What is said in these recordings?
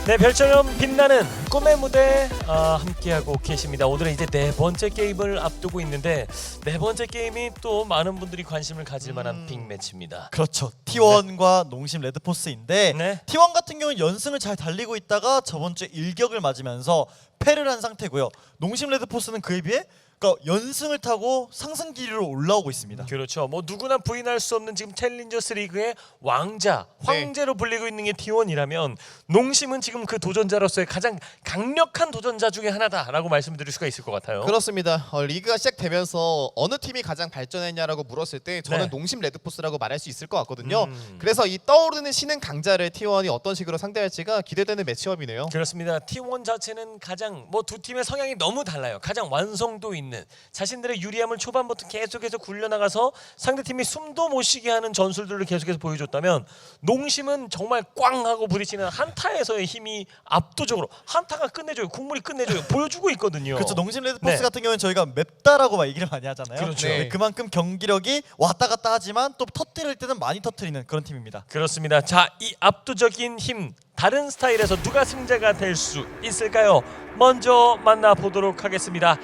네, 별처럼 빛나는 꿈의 무대 함께하고 계십니다. 오늘은 이제 네 번째 게임을 앞두고 있는데 네 번째 게임이 또 많은 분들이 관심을 가질 만한 빅매치입니다. 그렇죠. T1과 농심 레드포스인데 네. T1 같은 경우는 연승을 잘 달리고 있다가 저번 주에 일격을 맞으면서 패를 한 상태고요. 농심 레드포스는 그에 비해 연승을 타고 상승 기류로 올라오고 있습니다. 그렇죠. 뭐 누구나 부인할 수 없는 지금 챌린저스 리그의 왕자, 황제로 불리고 있는 게 T1이라면 농심은 지금 그 도전자로서의 가장 강력한 도전자 중에 하나다라고 말씀드릴 수가 있을 것 같아요. 그렇습니다. 리그가 시작되면서 어느 팀이 가장 발전했냐라고 물었을 때 저는 네. 농심 레드포스라고 말할 수 있을 것 같거든요. 그래서 이 떠오르는 신흥 강자를 T1이 어떤 식으로 상대할지가 기대되는 매치업이네요. 그렇습니다. T1 자체는 가장 뭐 두 팀의 성향이 너무 달라요. 가장 완성도 있는 자신들의 유리함을 초반부터 계속해서 굴려나가서 상대팀이 숨도 못 쉬게 하는 전술들을 계속해서 보여줬다면 농심은 정말 꽝 하고 부딪히는 한타에서의 힘이 압도적으로 한타가 끝내줘요. 국물이 끝내줘요. 보여주고 있거든요. 그렇죠. 농심 레드포스 네. 같은 경우는 저희가 맵다라고 막 얘기를 많이 하잖아요. 그렇죠. 네, 그만큼 경기력이 왔다 갔다 하지만 또 터뜨릴 때는 많이 터뜨리는 그런 팀입니다. 그렇습니다. 자, 이 압도적인 힘 다른 스타일에서 누가 승자가 될 수 있을까요? 먼저 만나보도록 하겠습니다.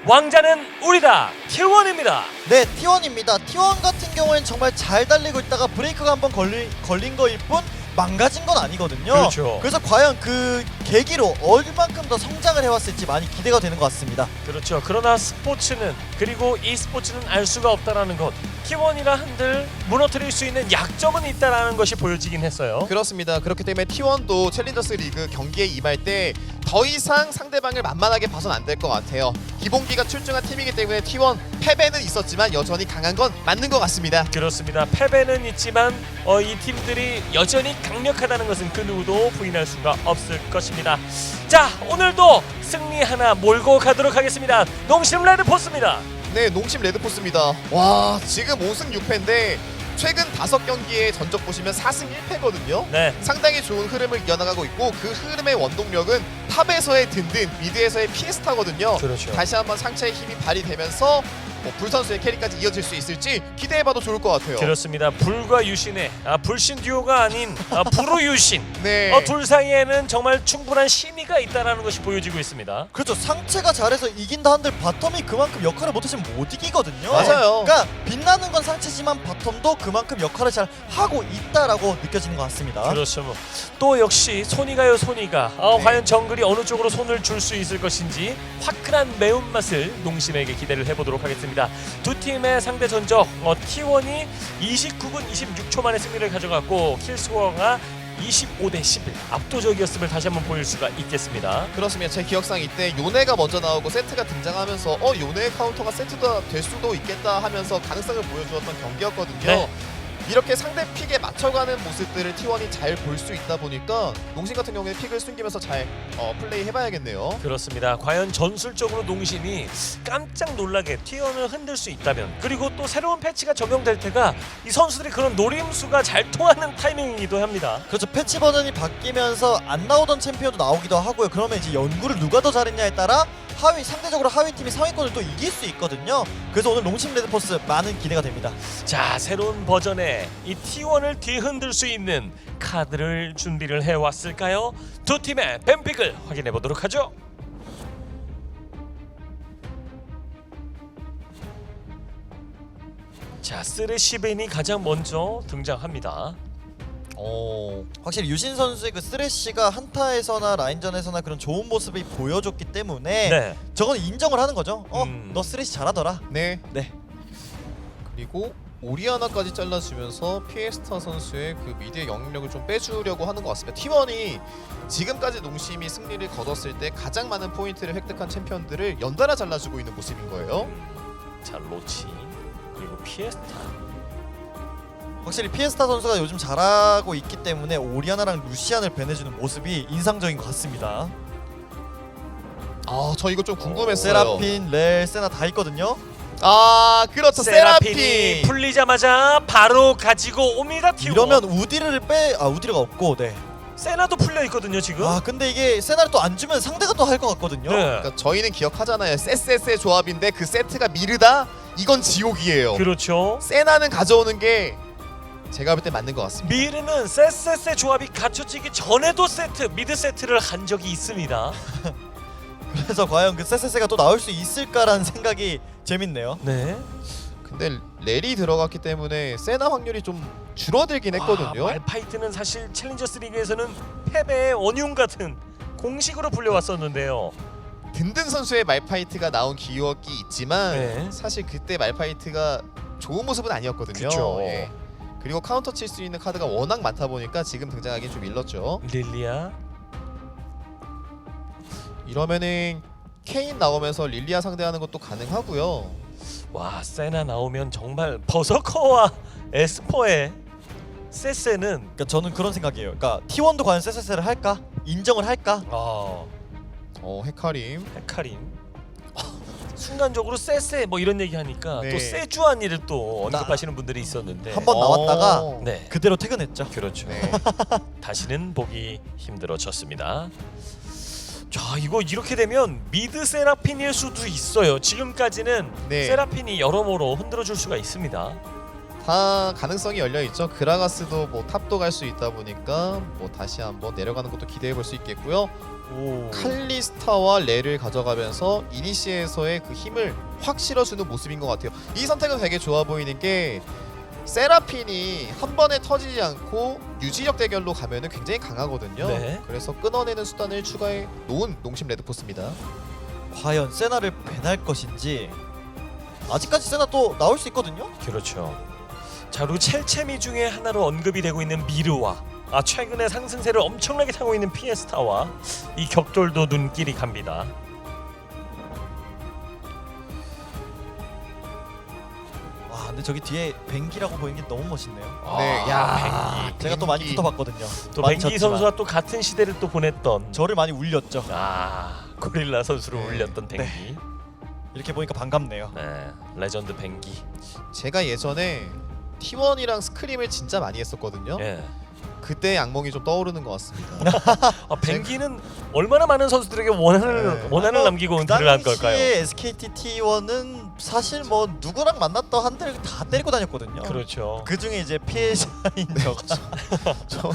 왕자는 우리다 T1입니다. 네, T1입니다. T1 같은 경우에는 정말 잘 달리고 있다가 브레이크가 한번 걸린 거일 뿐 망가진 건 아니거든요. 그렇죠. 그래서 과연 그 계기로 얼만큼 더 성장을 해왔을지 많이 기대가 되는 것 같습니다. 그렇죠. 그러나 스포츠는 그리고 이 스포츠는 알 수가 없다라는 것. T1이라 한들 무너뜨릴 수 있는 약점은 있다라는 것이 보여지긴 했어요. 그렇습니다. 그렇기 때문에 T1도 챌린저스 리그 경기에 임할 때 더 이상 상대방을 만만하게 봐선 안 될 것 같아요. 기본기가 출중한 팀이기 때문에 T1 패배는 있었지만 여전히 강한 건 맞는 것 같습니다. 그렇습니다. 패배는 있지만 이 팀들이 여전히 강력하다는 것은 그 누구도 부인할 수가 없을 것입니다. 자, 오늘도 승리 하나 몰고 가도록 하겠습니다. 농심 레드포스입니다. 네, 농심 레드포스입니다. 와, 지금 5승 6패인데 최근 5경기의 전적 보시면 4승 1패거든요. 네. 상당히 좋은 흐름을 이어나가고 있고 그 흐름의 원동력은 탑에서의 든든, 미드에서의 피에스타거든요. 그렇죠. 다시 한번 상체의 힘이 발휘되면서 불 선수의 캐리까지 이어질 수 있을지 기대해봐도 좋을 것 같아요. 그렇습니다. 불과 유신의 불신 듀오가 아닌 불우 유신. 네. 둘 사이에는 정말 충분한 신의가 있다라는 것이 보여지고 있습니다. 그렇죠. 상체가 잘해서 이긴다 한들 바텀이 그만큼 역할을 못하시면 못 이기거든요. 맞아요. 그러니까 빛나는 건 상체지만 바텀도 그만큼 역할을 잘 하고 있다라고 느껴지는 것 같습니다. 그렇죠. 또 역시 손이가요 손이가 네. 과연 정글이 어느 쪽으로 손을 줄 수 있을 것인지 화끈한 매운맛을 농심에게 기대를 해보도록 하겠습니다. 두 팀의 상대 전적 T1이 29분 26초 만에 승리를 가져갔고 킬스코어가 25대 11 압도적이었음을 다시 한번 보일 수가 있겠습니다. 그렇습니다. 제 기억상 이때 요네가 먼저 나오고 세트가 등장하면서 요네 카운터가 세트가 될 수도 있겠다 하면서 가능성을 보여주었던 경기였거든요. 네. 이렇게 상대 픽에 맞춰가는 모습들을 T1이 잘 볼 수 있다 보니까 농심 같은 경우에 픽을 숨기면서 잘 플레이 해봐야겠네요. 그렇습니다. 과연 전술적으로 농심이 깜짝 놀라게 T1을 흔들 수 있다면 그리고 또 새로운 패치가 적용될 때가 이 선수들이 그런 노림수가 잘 통하는 타이밍이기도 합니다. 그렇죠. 패치 버전이 바뀌면서 안 나오던 챔피언도 나오기도 하고요. 그러면 이제 연구를 누가 더 잘했냐에 따라 상대적으로 하위 팀이 상위권을 또 이길 수 있거든요. 그래서 오늘 농심 레드포스 많은 기대가 됩니다. 자, 새로운 버전의 이 T1을 뒤흔들 수 있는 카드를 준비를 해왔을까요? 두 팀의 뱀픽을 확인해 보도록 하죠. 자, 쓰레시벤이 가장 먼저 등장합니다. 확실히 유신 선수의 그 쓰레쉬가 한타에서나 라인전에서나 그런 좋은 모습이 보여줬기 때문에 네. 저건 인정을 하는 거죠. 너 쓰레쉬 잘하더라. 네. 네. 그리고 오리아나까지 잘라주면서 피에스타 선수의 그 미드의 영향력을 좀 빼주려고 하는 것 같습니다. T1이 지금까지 농심이 승리를 거뒀을 때 가장 많은 포인트를 획득한 챔피언들을 연달아 잘라주고 있는 모습인 거예요. 자, 로치 그리고 피에스타. 확실히 피에스타 선수가 요즘 잘하고 있기 때문에 오리아나랑 루시안을 배내주는 모습이 인상적인 것 같습니다. 저 이거 좀 궁금했어요. 세라핀, 렐, 세나 다 있거든요. 그렇죠. 세라핀이 세라핀. 풀리자마자 바로 가지고 옵니다. T1. 이러면 우디르를 우디르가 없고, 네. 세나도 풀려 있거든요 지금. 근데 이게 세나를 또 안 주면 상대가 또 할 것 같거든요. 네. 그러니까 저희는 기억하잖아요. 세세세 조합인데 그 세트가 미르다? 이건 지옥이에요. 그렇죠. 세나는 가져오는 게 제가 볼 때 맞는 것 같습니다. 미르는 세세세 조합이 갖춰지기 전에도 미드 세트를 한 적이 있습니다. 그래서 과연 그 세세세가 또 나올 수 있을까라는 생각이 재밌네요. 네. 근데 렐이 들어갔기 때문에 세나 확률이 좀 줄어들긴 했거든요. 말파이트는 사실 챌린저스 리그에서는 패배의 원흉 같은 공식으로 불려왔었는데요. 든든 선수의 말파이트가 나온 기억이 있지만 네. 사실 그때 말파이트가 좋은 모습은 아니었거든요. 그쵸. 예. 그리고 카운터 칠 수 있는 카드가 워낙 많다 보니까 지금 등장하기 좀 일렀죠. 릴리아. 이러면은 케인 나오면서 릴리아 상대하는 것도 가능하고요. 와, 세나 나오면 정말 버서커와 에스퍼의 세세는 그러니까 저는 그런 생각이에요. 그러니까 T1도 과연 세세세를 할까? 인정을 할까? 헤카림. 헤카림. 순간적으로 세세 뭐 이런 얘기 하니까 네. 또 세주안이를 또 언급하시는 분들이 있었는데 한 번 나왔다가 네. 그대로 퇴근했죠. 그렇죠. 네. 다시는 보기 힘들어졌습니다. 자, 이거 이렇게 되면 미드 세라핀일 수도 있어요. 지금까지는 네. 세라핀이 여러모로 흔들어줄 수가 있습니다. 다 가능성이 열려 있죠. 그라가스도 뭐 탑도 갈 수 있다 보니까 뭐 다시 한번 내려가는 것도 기대해 볼 수 있겠고요. 오. 칼리스타와 레를 가져가면서 이니시에서의 그 힘을 확 실어주는 모습인 것 같아요. 이 선택은 되게 좋아 보이는 게 세라핀이 한 번에 터지지 않고 유지력 대결로 가면은 굉장히 강하거든요. 네. 그래서 끊어내는 수단을 추가해 놓은 농심 레드포스입니다. 과연 세나를 배날 것인지 아직까지 세나 또 나올 수 있거든요. 그렇죠. 자, 그리고 첼체미 중에 하나로 언급이 되고 있는 미르와 최근에 상승세를 엄청나게 타고 있는 피에스타와 이 격돌도 눈길이 갑니다. 와, 근데 저기 뒤에 뱅기라고 보이는 게 너무 멋있네요. 네, 야, 뱅기. 제가 또 많이 붙어봤거든요. 또 많이 뱅기 쳤지만 선수와 또 같은 시대를 또 보냈던 저를 많이 울렸죠. 고릴라 선수를 네. 울렸던 뱅기. 이렇게 보니까 반갑네요. 네, 레전드 뱅기. 제가 예전에 T1이랑 스크림을 진짜 많이 했었거든요. 예. 그때 악몽이 좀 떠오르는 것 같습니다. 뱅기는 얼마나 많은 선수들에게 원한을 네. 남기고 그 은퇴를 한 걸까요? 당시에 SKT T1은 사실 뭐 누구랑 만났던 한들 다 때리고 다녔거든요. 그렇죠. 그 중에 이제 피해자인 저.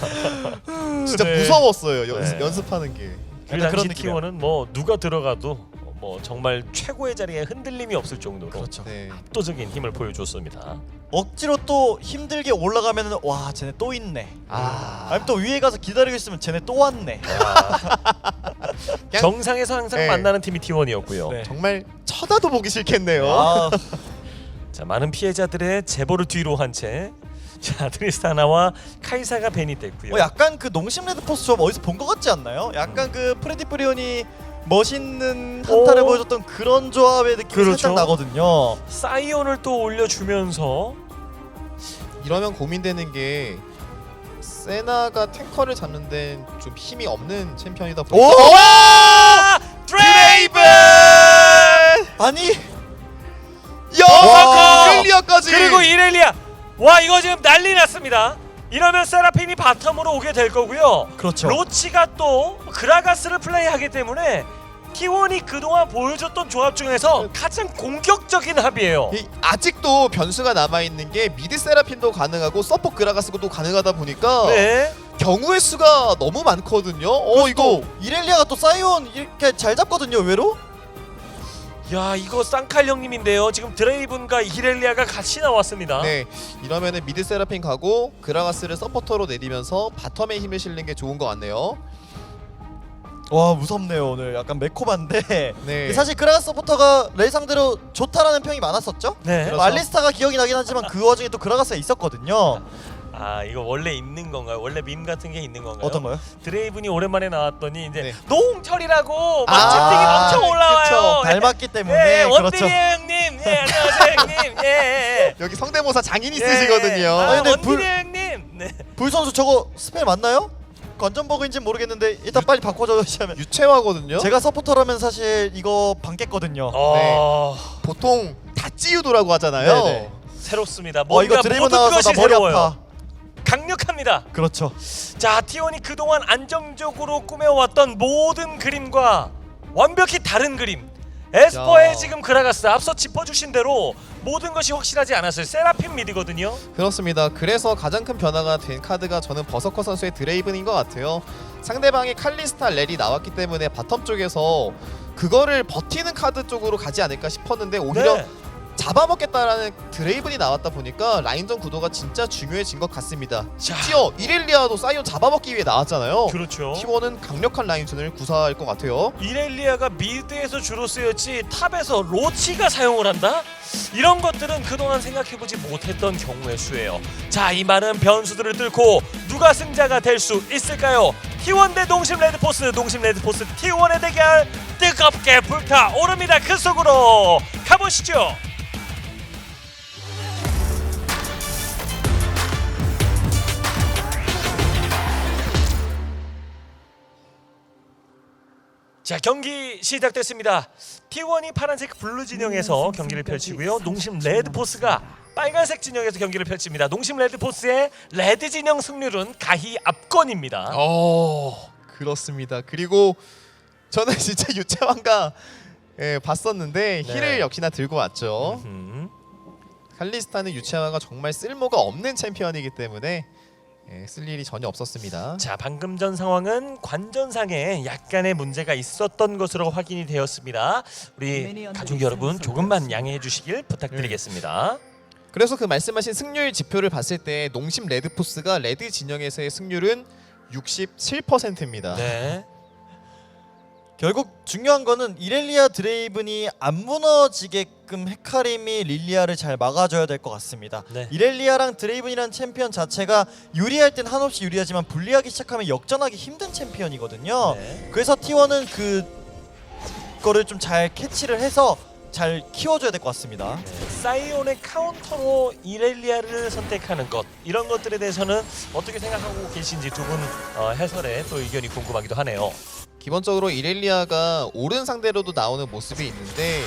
진짜 네. 무서웠어요. 네. 연습하는 게. 그 약간 그런 당시 느낌이야. T1은 뭐 누가 들어가도 뭐 정말 최고의 자리에 흔들림이 없을 정도로 그렇죠. 네. 압도적인 힘을 보여줬습니다. 억지로 또 힘들게 올라가면은 와 쟤네 또 있네. 아니면 또 위에 가서 기다리고 있으면 쟤네 또 왔네. 정상에서 항상 네. 만나는 팀이 T1이었고요. 네. 정말 쳐다도 보기 싫겠네요. 아, 자, 많은 피해자들의 제보를 뒤로 한 채 자, 트리스타나와 카이사가 벤이 됐고요. 약간 그 농심 레드포스 좀 어디서 본 것 같지 않나요? 약간 그 프레디 프리온이 멋있는 한타를 오. 보여줬던 그런 조합의 느낌이 그렇죠. 살짝 나거든요. 사이온을 또 올려주면서 이러면 고민되는 게 세나가 탱커를 잡는 데는 좀 힘이 없는 챔피언이다 보니까 와! 드레이븐! 아니 야! 클리어까지! 그리고 이렐리아! 와, 이거 지금 난리 났습니다. 이러면 세라핀이 바텀으로 오게 될 거고요. 그렇죠. 로치가 또 그라가스를 플레이하기 때문에 T1이 그동안 보여줬던 조합 중에서 가장 공격적인 합이에요. 아직도 변수가 남아있는 게 미드 세라핀도 가능하고 서포 그라가스도 가능하다 보니까 네. 경우의 수가 너무 많거든요. 이거 이렐리아가 또 사이온 이렇게 잘 잡거든요. 의외로. 야, 이거 쌍칼 형님인데요. 지금 드레이븐과 이렐리아가 같이 나왔습니다. 네, 이러면은 미드 세라핀 가고 그라가스를 서포터로 내리면서 바텀에 힘을 실는 게 좋은 것 같네요. 와 무섭네요 오늘. 약간 매콤한데 네. 사실 그라가스 서포터가 레이 상대로 좋다라는 평이 많았었죠. 네. 그렇죠. 알리스타가 기억이 나긴 하지만 그 와중에 또 그라가스가 있었거든요. 이거 원래 있는 건가요? 원래 밈 같은 게 있는 건가요? 어떤 거요? 드레이븐이 오랜만에 나왔더니 이제 네. 노홍철이라고 막 아, 채팅이 엄청 올라와요. 그쵸. 닮았기 때문에 예, 그렇죠. 원딜이에요 형님. 예, 안녕하세요 형님. 예. 여기 성대모사 장인 예. 있으시거든요. 아니, 근데 원딜이에요 형님. 네. 불 선수 저거 스펠 맞나요? 관전버그인지 모르겠는데 일단 빨리 바꿔주시면. 유채화거든요. 제가 서포터라면 사실 이거 반겠거든요. 보통 다찌유도라고 하잖아요. 네네. 새롭습니다. 이거 뭔가 드리블 모든 나와서 것이 나 머리 새로워요. 아파. 강력합니다. 그렇죠. 자, T1이 그동안 안정적으로 꾸며왔던 모든 그림과 완벽히 다른 그림. 에스퍼의 야. 지금 그라가스 앞서 짚어주신 대로 모든 것이 확실하지 않았어요. 세라핌 미드거든요. 그렇습니다. 그래서 가장 큰 변화가 된 카드가 저는 버서커 선수의 드레이븐인 것 같아요. 상대방이 칼리스타 렐이 나왔기 때문에 바텀 쪽에서 그거를 버티는 카드 쪽으로 가지 않을까 싶었는데 오히려 네. 잡아먹겠다라는 드레이븐이 나왔다 보니까 라인전 구도가 진짜 중요해진 것 같습니다. 자. 심지어 이렐리아도 사이온 잡아먹기 위해 나왔잖아요. 그렇죠. T1은 강력한 라인전을 구사할 것 같아요. 이렐리아가 미드에서 주로 쓰였지 탑에서 로치가 사용을 한다? 이런 것들은 그동안 생각해보지 못했던 경우의 수예요. 자, 이 많은 변수들을 뚫고 누가 승자가 될 수 있을까요? T1 대 농심 레드포스, 농심 레드포스 T1의 대결 뜨겁게 불타오릅니다. 그 속으로 가보시죠. 자, 경기 시작됐습니다. T1이 파란색 블루 진영에서 경기를 펼치고요. 농심 레드포스가 빨간색 진영에서 경기를 펼칩니다. 농심 레드포스의 레드 진영 승률은 가히 압권입니다. 그렇습니다. 그리고 저는 진짜 유채왕가 봤었는데 네. 힐을 역시나 들고 왔죠. 칼리스타는 유채왕가 정말 쓸모가 없는 챔피언이기 때문에 쓸 일이 전혀 없었습니다. 자, 방금 전 상황은 관전상에 약간의 문제가 있었던 것으로 확인이 되었습니다. 우리 가족 여러분 조금만 양해해 주시길 부탁드리겠습니다. 그래서 그 말씀하신 승률 지표를 봤을 때 농심 레드포스가 레드 진영에서의 승률은 67%입니다. 네. 결국 중요한 거는 이렐리아 드레이븐이 안 무너지게끔 헤카림이 릴리아를 잘 막아줘야 될 것 같습니다. 네. 이렐리아랑 드레이븐이라는 챔피언 자체가 유리할 땐 한없이 유리하지만 불리하기 시작하면 역전하기 힘든 챔피언이거든요. 네. 그래서 T1은 그거를 좀 잘 캐치를 해서 잘 키워줘야 될 것 같습니다. 사이온의 카운터로 이렐리아를 선택하는 것, 이런 것들에 대해서는 어떻게 생각하고 계신지 두 분 해설에 또 의견이 궁금하기도 하네요. 기본적으로 이렐리아가 오른 상대로도 나오는 모습이 있는데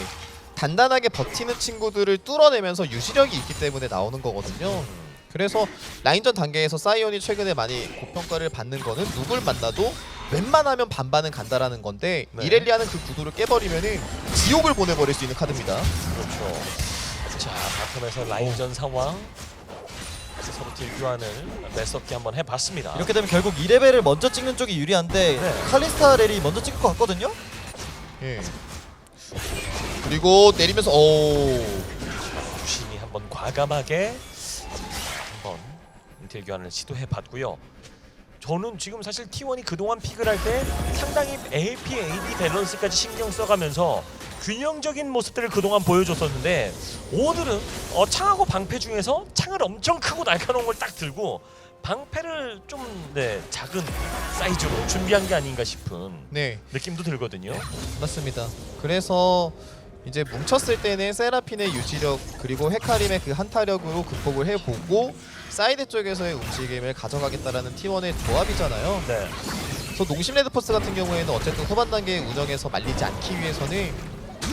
단단하게 버티는 친구들을 뚫어내면서 유지력이 있기 때문에 나오는 거거든요. 그래서 라인전 단계에서 사이온이 최근에 많이 고평가를 받는 거는 누굴 만나도 웬만하면 반반은 간다라는 건데 네. 이렐리아는 그 구도를 깨버리면은 지옥을 보내버릴 수 있는 카드입니다. 그렇죠. 자, 바텀에서 라인전 상황, 서로 딜 교환을 매섭게 한번 해봤습니다. 이렇게 되면 결국 2레벨을 먼저 찍는 쪽이 유리한데 네. 칼리스타 렐이 먼저 찍을 것 같거든요? 예. 그리고 내리면서 유신이 한번 과감하게 한번 딜 교환을 시도해봤고요. 저는 지금 사실 T1이 그동안 픽을 할 때 상당히 AP, AD 밸런스까지 신경 써가면서 균형적인 모습들을 그동안 보여줬었는데 오늘은 창하고 방패 중에서 창을 엄청 크고 날카로운 걸 딱 들고 방패를 좀 작은 사이즈로 준비한 게 아닌가 싶은 네. 느낌도 들거든요. 맞습니다. 그래서 이제 뭉쳤을 때는 세라핀의 유지력 그리고 헤카림의 그 한타력으로 극복을 해보고 사이드 쪽에서의 움직임을 가져가겠다라는 T1의 조합이잖아요. 네. 그래서 농심 레드포스 같은 경우에는 어쨌든 후반 단계 운영에서 말리지 않기 위해서는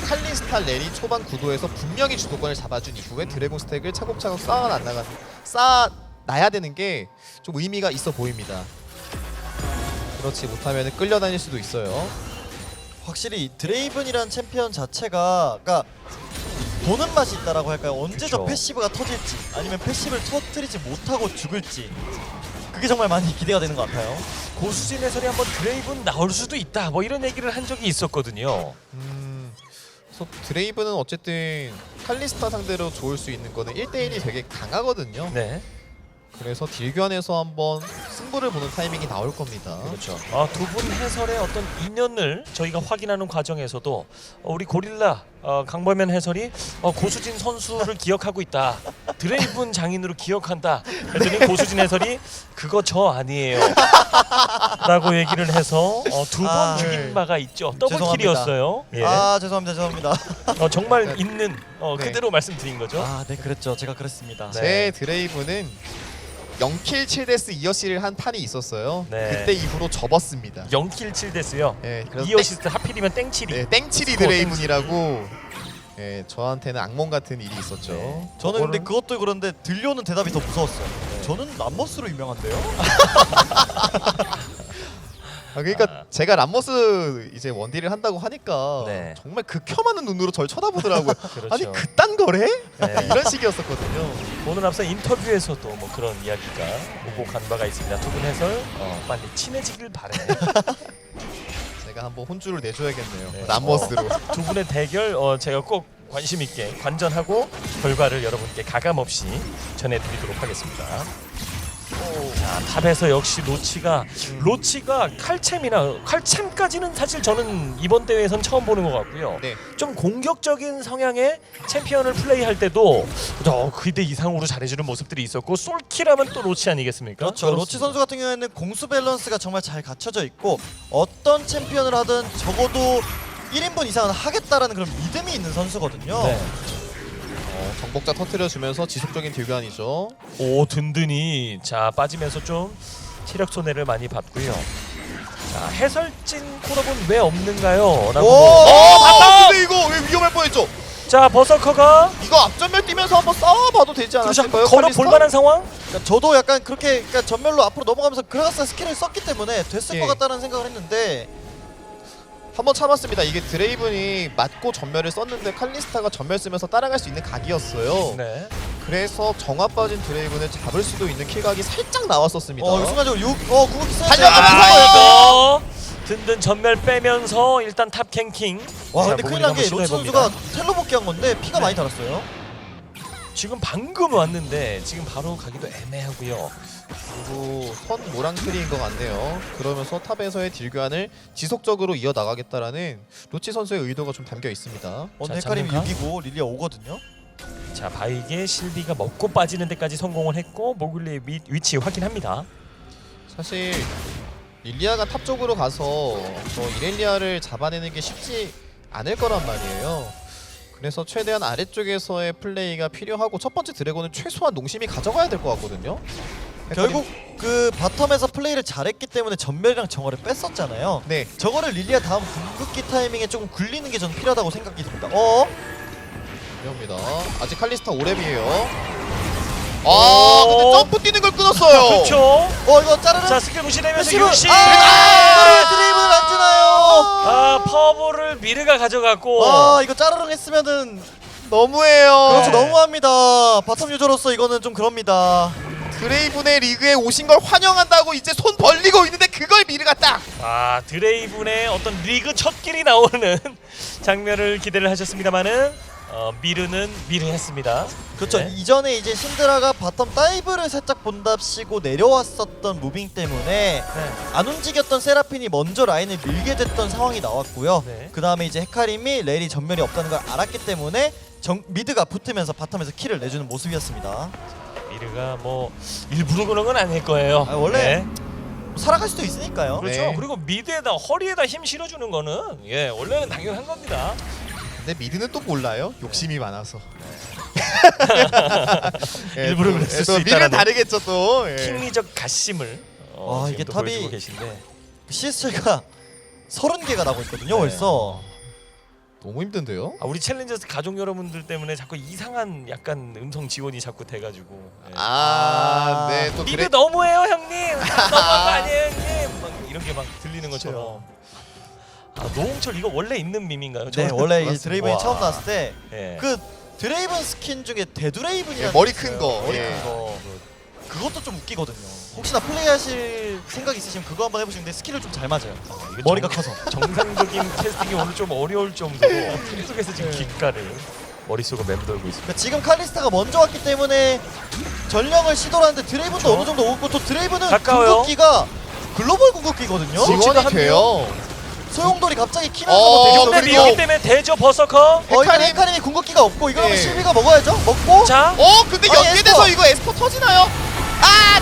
칼리스타 렐이 초반 구도에서 분명히 주도권을 잡아준 이후에 드래곤 스택을 차곡차곡 쌓아놔야 되는 게 좀 의미가 있어 보입니다. 그렇지 못하면 끌려다닐 수도 있어요. 확실히 이 드레이븐이라는 챔피언 자체가 그러니까 보는 맛이 있다라고 할까요? 언제 저 그쵸. 패시브가 터질지 아니면 패시브를 터뜨리지 못하고 죽을지 그게 정말 많이 기대가 되는 것 같아요. 고수진 해설이 한번 드레이븐 나올 수도 있다 뭐 이런 얘기를 한 적이 있었거든요. 그래서 드레이브는 어쨌든 칼리스타 상대로 좋을 수 있는 거는 1대1이 되게 강하거든요. 네. 그래서 딜교환에서 한번 승부를 보는 타이밍이 나올 겁니다. 그렇죠. 두 분 해설의 어떤 인연을 저희가 확인하는 과정에서도 우리 고릴라 강범현 해설이 고수진 선수를 기억하고 있다. 드레이븐 장인으로 기억한다. 그랬더니 고수진 해설이 그거 저 아니에요. 라고 얘기를 해서 두 번 죽인 바가 있죠. 더블킬이었어요. 예. 죄송합니다. 정말 있는 네. 그대로 말씀드린 거죠. 네 그랬죠. 제가 그랬습니다. 네. 제 드레이브는 0킬 7데스 2어시를 한 판이 있었어요. 네. 그때 이후로 접었습니다. 0킬 7데스요. 네, 그래서 2어시스트 하필이면 땡칠이. 네, 땡치리 스코어 드레이븐이라고 저한테는 악몽 같은 일이 있었죠. 네. 저는 근데 그거는- 그것도 그런데 들려오는 대답이 더 무서웠어요. 저는 람머스로 유명한데요? 그러니까 제가 람머스 이제 원딜을 한다고 하니까 네. 정말 극혐하는 눈으로 절 쳐다보더라고요. 그렇죠. 아니 그딴 거래? 네. 이런 식이었었거든요. 오늘 앞서 인터뷰에서도 뭐 그런 이야기가 오고 간 바가 있습니다. 두 분 해설 빨리 친해지길 바래. 제가 한번 혼주를 내줘야겠네요. 네. 람머스로. 두 분의 대결 제가 꼭 관심 있게 관전하고 결과를 여러분께 가감 없이 전해드리도록 하겠습니다. 자, 탑에서 역시 로치가 칼챔까지는 사실 저는 이번 대회에선 처음 보는 것 같고요. 네. 좀 공격적인 성향의 챔피언을 플레이할 때도 그대 이상으로 잘해주는 모습들이 있었고 솔킬하면 또 로치 아니겠습니까? 그렇죠. 로치 선수 같은 경우에는 공수 밸런스가 정말 잘 갖춰져 있고 어떤 챔피언을 하든 적어도 1인분 이상은 하겠다라는 그런 믿음이 있는 선수거든요. 네. 정복자 터트려주면서 지속적인 딜교환이죠. 오 든든히 자 빠지면서 좀 체력 손해를 많이 봤고요. 자 해설진 콜업은 왜 없는가요? 라고 근데 이거 왜 위험할 뻔했죠? 자 버서커가 이거 앞전면 뛰면서 한번 싸워봐도 되지 않았을까요? 걸어 칼리스타? 볼만한 상황? 그러니까 저도 약간 그렇게 전멸로 앞으로 넘어가면서 그라가스 스킬을 썼기 때문에 됐을 예. 것 같다는 생각을 했는데 한번 참았습니다. 이게 드레이븐이 맞고 전멸을 썼는데 칼리스타가 전멸 쓰면서 따라갈 수 있는 각이었어요. 네. 그래서 정화 빠진 드레이븐을 잡을 수도 있는 킬각이 살짝 나왔었습니다. 순간적으로 구급기 써야 달려가면서! 이거 든든 전멸 빼면서 일단 탑 갱킹. 와 자, 근데 큰일 난 게 모글리 한번 로치 시도해봅니다. 선수가 텔로 복귀한 건데 피가 많이 달았어요. 지금 방금 왔는데 지금 바로 가기도 애매하고요. 그리고 선 모랑트리인 것 같네요. 그러면서 탑에서의 딜교환을 지속적으로 이어나가겠다라는 로치 선수의 의도가 좀 담겨 있습니다. 오늘 자, 헤카림이 장면가? 6이고 릴리아 5거든요. 자 바이게 실비가 먹고 빠지는 데까지 성공을 했고 모글리의 위치 확인합니다. 사실 릴리아가 탑 쪽으로 가서 저 이렐리아를 잡아내는 게 쉽지 않을 거란 말이에요. 그래서 최대한 아래쪽에서의 플레이가 필요하고 첫 번째 드래곤은 최소한 농심이 가져가야 될 것 같거든요. 결국 그 바텀에서 플레이를 잘했기 때문에 전멸이랑 정화를 뺐었잖아요. 네, 저거를 릴리아 다음 궁극기 타이밍에 조금 굴리는 게 저는 필요하다고 생각이 듭니다. 이겁니다. 아직 칼리스타 5렙이에요. 근데 점프 뛰는 걸 끊었어요. 그렇죠. 이거 자르는 자 스킬 무시되면서 패시브! 유시. 드레이브를 안 주나요? 파워볼을 미르가 가져갔고. 이거 자르릉 했으면은 너무해요. 그렇죠. 너무합니다. 바텀 유저로서 이거는 좀 그럽니다. 드레이븐의 리그에 오신 걸 환영한다고 이제 손 벌리고 있는데 그걸 미르가 딱. 드레이븐의 어떤 리그 첫 길이 나오는 장면을 기대를 하셨습니다만은 미르는 미르했습니다. 그렇죠. 네. 이전에 이제 신드라가 바텀 다이브를 살짝 본답시고 내려왔었던 무빙 때문에 네. 안 움직였던 세라핀이 먼저 라인을 밀게 됐던 상황이 나왔고요. 네. 그 다음에 이제 헤카림이 레일이 전멸이 없다는 걸 알았기 때문에 미드가 붙으면서 바텀에서 킬을 내주는 모습이었습니다. 미르가 뭐 일부러 그런 건 아닐 거예요. 원래 네. 살아갈 수도 있으니까요. 그렇죠. 네. 그리고 미드에다 허리에다 힘 실어주는 거는 원래는 당연한 겁니다. 근데 미드는 또 몰라요. 욕심이 많아서. 일부러 그랬을 수 미르는 있다라는 다르겠죠 또. 킹리적 가심을 와, 지금 이게 또 탑이- 보여주고 계신데. CS가 30개가 나고 있거든요. 네. 벌써. 너무 힘든데요? 우리 챌린저스 가족 여러분들 때문에 자꾸 이상한 약간 음성 지원이 자꾸 돼가지고. 네. 네. 또 미드 너무해요 형님. 너무한 거 아니에요 형님. 막 이런 게 막 들리는 그렇죠. 것처럼. 노홍철 이거 원래 있는 밈인가요? 네, 원래 이 맞습니다. 드레이븐이 와. 처음 나왔을 때 예. 그 드레이븐 스킨 중에 대드레이븐이라는 머리 게 큰 있어요. 거. 머리 예. 큰 거. 그것도 좀 웃기거든요. 혹시나 플레이하실 생각 있으시면 그거 한번 해보시는데 스킬을 좀 잘 맞아요. 이거 머리가 커서. 정상적인 캐스팅이 오늘 좀 어려울 정도로 계속해서 지금 귓가를 머릿속을 맴돌고 있습니다. 그러니까 지금 칼리스타가 먼저 왔기 때문에 전령을 시도를 하는데 드레이븐도 그렇죠. 어느 정도 오고 또 드레이븐은 가까워요. 궁극기가 글로벌 궁극기거든요. 지원이 한 돼요. 소용돌이 갑자기 키면서 어, 뭐 근데 그리고- 미기 때문에 대저 버서커. 이거 헤카림. 헤카림이 궁극기가 없고 이거는 예. 실비가 먹어야죠. 먹고 자, 근데 아니, 연계돼서 에스퍼. 이거 에스퍼 터지나요?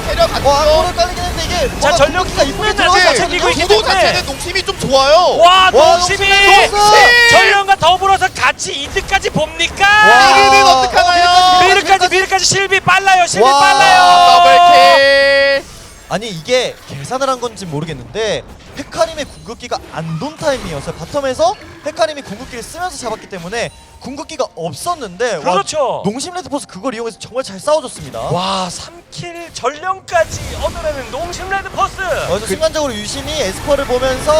데려갔죠. 안으로 깔리긴 했는데 이게 자, 뭔가 전력 궁극기가 이쁘게 후면을 들어가서 다 챙기고 있기 구도 때문에. 자체는 농심이 좀 좋아요. 와 와, 농심이 농심! 전령과 더불어서 같이 이득까지 봅니까? 미르는 어떡하나요? 미르까지 실비 빨라요. 실비 와. 빨라요. 더블킬. 아니 이게 계산을 한 건지 모르겠는데 헤카림의 궁극기가 안 돈 타이밍이었어요. 바텀에서 헤카림이 궁극기를 쓰면서 잡았기 때문에 궁극기가 없었는데 그렇죠. 농심 레드포스 그걸 이용해서 정말 잘 싸워줬습니다. 와 3킬 전령까지 얻어내는 농심 레드포스. 그래서 순간적으로 유심히 에스퍼를 보면서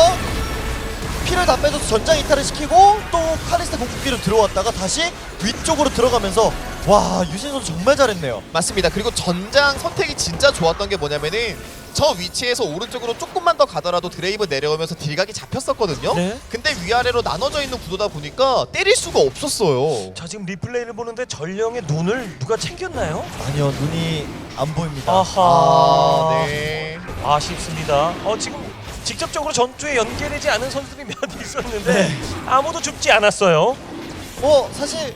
피를 다 빼줘서 전장 이탈을 시키고 또 카리스타 궁극기로 들어왔다가 다시 위쪽으로 들어가면서 와 유신 선수 정말 잘했네요. 맞습니다. 그리고 전장 선택이 진짜 좋았던 게 뭐냐면은 저 위치에서 오른쪽으로 조금만 더 가더라도 드레이브 내려오면서 딜각이 잡혔었거든요. 네. 근데 위아래로 나눠져 있는 구도다 보니까 때릴 수가 없었어요. 자 지금 리플레이를 보는데 전령의 눈을 누가 챙겼나요? 아니요 눈이 안 보입니다. 아하. 네. 아쉽습니다. 지금 직접적으로 전투에 연계되지 않은 선수들이 몇 있었는데 아무도 죽지 않았어요. 사실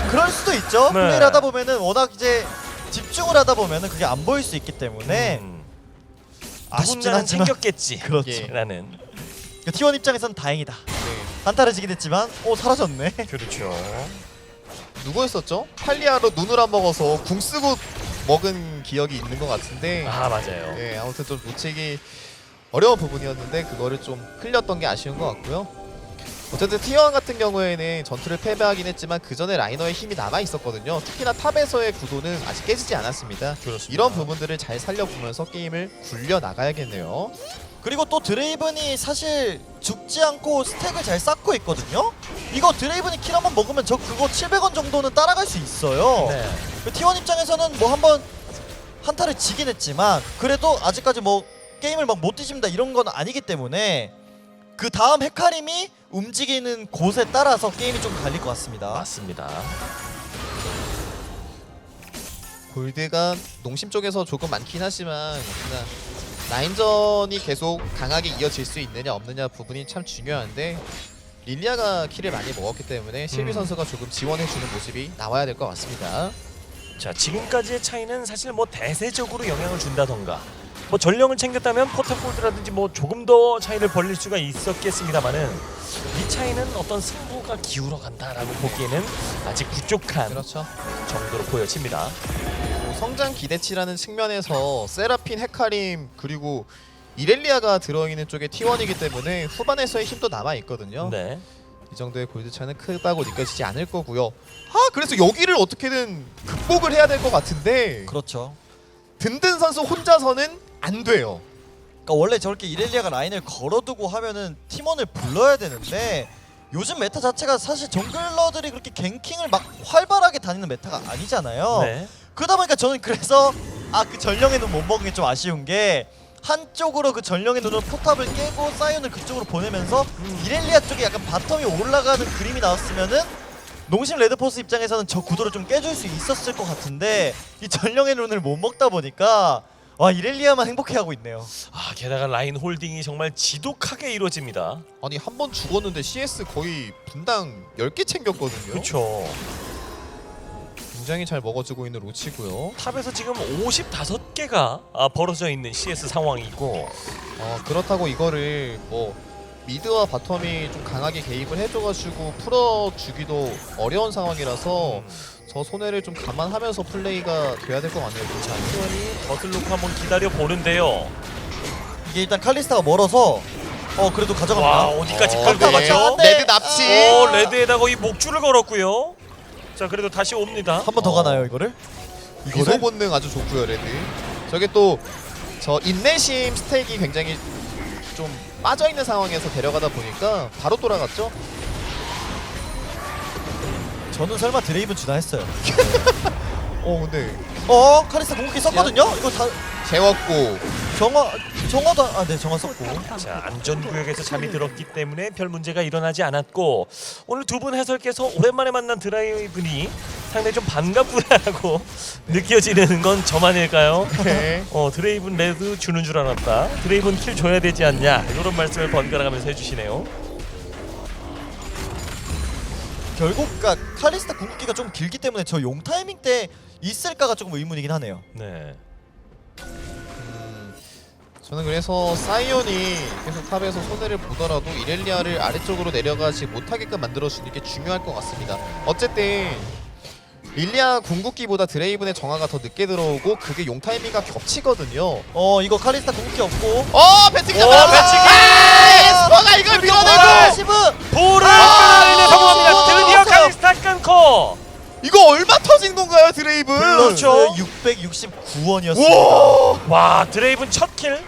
그럴 수도 있죠. 네. 플레이를 하다 보면은 워낙 이제 집중을 하다 보면은 그게 안 보일 수 있기 때문에 아쉽진 누군가는 않지만 챙겼겠지. 그렇죠. 예. 라는. T1 입장에서는 다행이다. 네. 단타를 지긴 했지만 사라졌네. 그렇죠. 누구였었죠? 팔리아로 눈을 안 먹어서 궁 쓰고 먹은 기억이 있는 것 같은데 아 맞아요. 예, 아무튼 좀 놓치기 어려운 부분이었는데 그거를 좀 흘렸던 게 아쉬운 것 같고요. 어쨌든 T1 같은 경우에는 전투를 패배하긴 했지만 그 전에 라이너의 힘이 남아 있었거든요. 특히나 탑에서의 구도는 아직 깨지지 않았습니다. 그렇습니다. 이런 부분들을 잘 살려보면서 게임을 굴려 나가야겠네요. 그리고 또 드레이븐이 사실 죽지 않고 스택을 잘 쌓고 있거든요. 이거 드레이븐이 킬 한번 먹으면 저 그거 700원 정도는 따라갈 수 있어요. 네. T1 입장에서는 뭐 한번 한타를 지긴 했지만 그래도 아직까지 뭐 게임을 막 못 뒤집는다 이런 건 아니기 때문에 그 다음 헤카림이 움직이는 곳에 따라서 게임이 좀 갈릴 것 같습니다. 맞습니다. 골드가 농심 쪽에서 조금 많긴 하지만 그냥 라인전이 계속 강하게 이어질 수 있느냐 없느냐 부분이 참 중요한데 릴리아가 킬을 많이 먹었기 때문에 실비 선수가 조금 지원해주는 모습이 나와야 될 것 같습니다. 자 지금까지의 차이는 사실 뭐 대세적으로 영향을 준다던가 뭐 전령을 챙겼다면 포탑골드라든지 뭐 조금 더 차이를 벌릴 수가 있었겠습니다만은 이 차이는 어떤 승부가 기울어 간다라고 보기에는 아직 부족한 그렇죠. 정도로 보여집니다. 성장 기대치라는 측면에서 세라핀, 헤카림 그리고 이렐리아가 들어있는 쪽에 T1이기 때문에 후반에서의 힘도 남아있거든요. 네. 이 정도의 골드 차는 크다고 느껴지지 않을 거고요. 그래서 여기를 어떻게든 극복을 해야 될 것 같은데 그렇죠. 든든 선수 혼자서는 안 돼요. 그러니까 원래 저렇게 이렐리아가 라인을 걸어두고 하면은 팀원을 불러야 되는데 요즘 메타 자체가 사실 정글러들이 그렇게 갱킹을 막 활발하게 다니는 메타가 아니잖아요. 네. 그러다 보니까 저는 그래서 그 전령의 눈 못 먹은 게 좀 아쉬운 게 한쪽으로 그 전령의 눈으로 포탑을 깨고 사이온을 그쪽으로 보내면서 이렐리아 쪽에 약간 바텀이 올라가는 그림이 나왔으면은 농심 레드포스 입장에서는 저 구도를 좀 깨줄 수 있었을 것 같은데 이 전령의 눈을 못 먹다 보니까 와 이렐리아만 행복해하고 있네요. 게다가 라인 홀딩이 정말 지독하게 이루어집니다. 아니 한 번 죽었는데 CS 거의 분당 10개 챙겼거든요. 그렇죠. 굉장히 잘 먹어주고 있는 로치고요. 탑에서 지금 55개가 벌어져 있는 CS 상황이고 그렇다고 이거를 뭐 미드와 바텀이 좀 강하게 개입을 해줘가지고 풀어주기도 어려운 상황이라서 저 손해를 좀 감안하면서 플레이가 돼야 될 것 같네요. 자 T1이 덫을 놓고 한번 기다려 보는데요. 이게 일단 칼리스타가 멀어서 그래도 가져갑니다. 와 어디까지 끌고 네. 가죠? 네. 레드 납치. 레드에다가 이 목줄을 걸었고요. 자 그래도 다시 옵니다. 한 번 더 가나요 이거를? 이소 본능 아주 좋고요 레드. 저게 또 저 인내심 스택이 굉장히 좀 빠져 있는 상황에서 데려가다 보니까 바로 돌아갔죠. 저는 설마 드레이븐 주나 했어요. 근데 카리스타 공격기 썼거든요? 이거 다 재웠고 정화도 정화 썼고. 자 안전구역에서 잠이 들었기 때문에 별 문제가 일어나지 않았고 오늘 두 분 해설께서 오랜만에 만난 드라이븐이 상당히 좀 반갑구나라고 느껴지는 건 저만일까요? 네. 드레이븐 레드 주는 줄 알았다. 드레이븐 킬 줘야 되지 않냐 이런 말씀을 번갈아가면서 해주시네요. 결국 칼리스타 궁극기가 좀 길기 때문에 저 용 타이밍 때 있을까가 조금 의문이긴 하네요. 네. 저는 그래서 사이온이 계속 탑에서 손해를 보더라도 이렐리아를 아래쪽으로 내려가지 못하게끔 만들어주는 게 중요할 것 같습니다. 어쨌든 릴리아 궁극기보다 드레이븐의 정화가 더 늦게 들어오고 그게 용 타이밍과 겹치거든요. 이거 칼리스타 궁극기 없고. 배치기 오, 잡았어! 배치기! 에스퍼가 이걸 밀어내고! 아이시브! 볼을 아, 끌어내는 성공합니다. 드디어 없어요. 칼리스타 끊고. 이거 얼마 터진 건가요, 드레이븐? 그렇죠. 669원이었습니다. 와! 와, 드레이븐 첫 킬.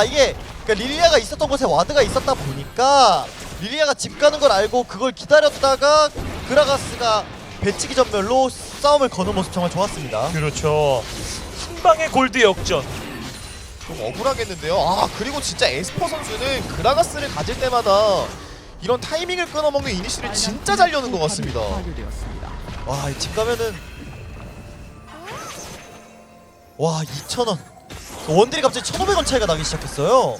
이게 그러니까 릴리아가 있었던 곳에 와드가 있었다 보니까 릴리아가 집 가는 걸 알고 그걸 기다렸다가 그라가스가 배치기 전멸로 싸움을 거는 모습 정말 좋았습니다. 그렇죠. 한 방에 골드 역전. 좀 억울하겠는데요. 그리고 진짜 에스퍼 선수는 그라가스를 가질 때마다 이런 타이밍을 끊어먹는 이니시를 진짜 잘 여는 것 같습니다. 와, 집 가면은 와 2,000원. 원딜이 갑자기 1,500원 차이가 나기 시작했어요.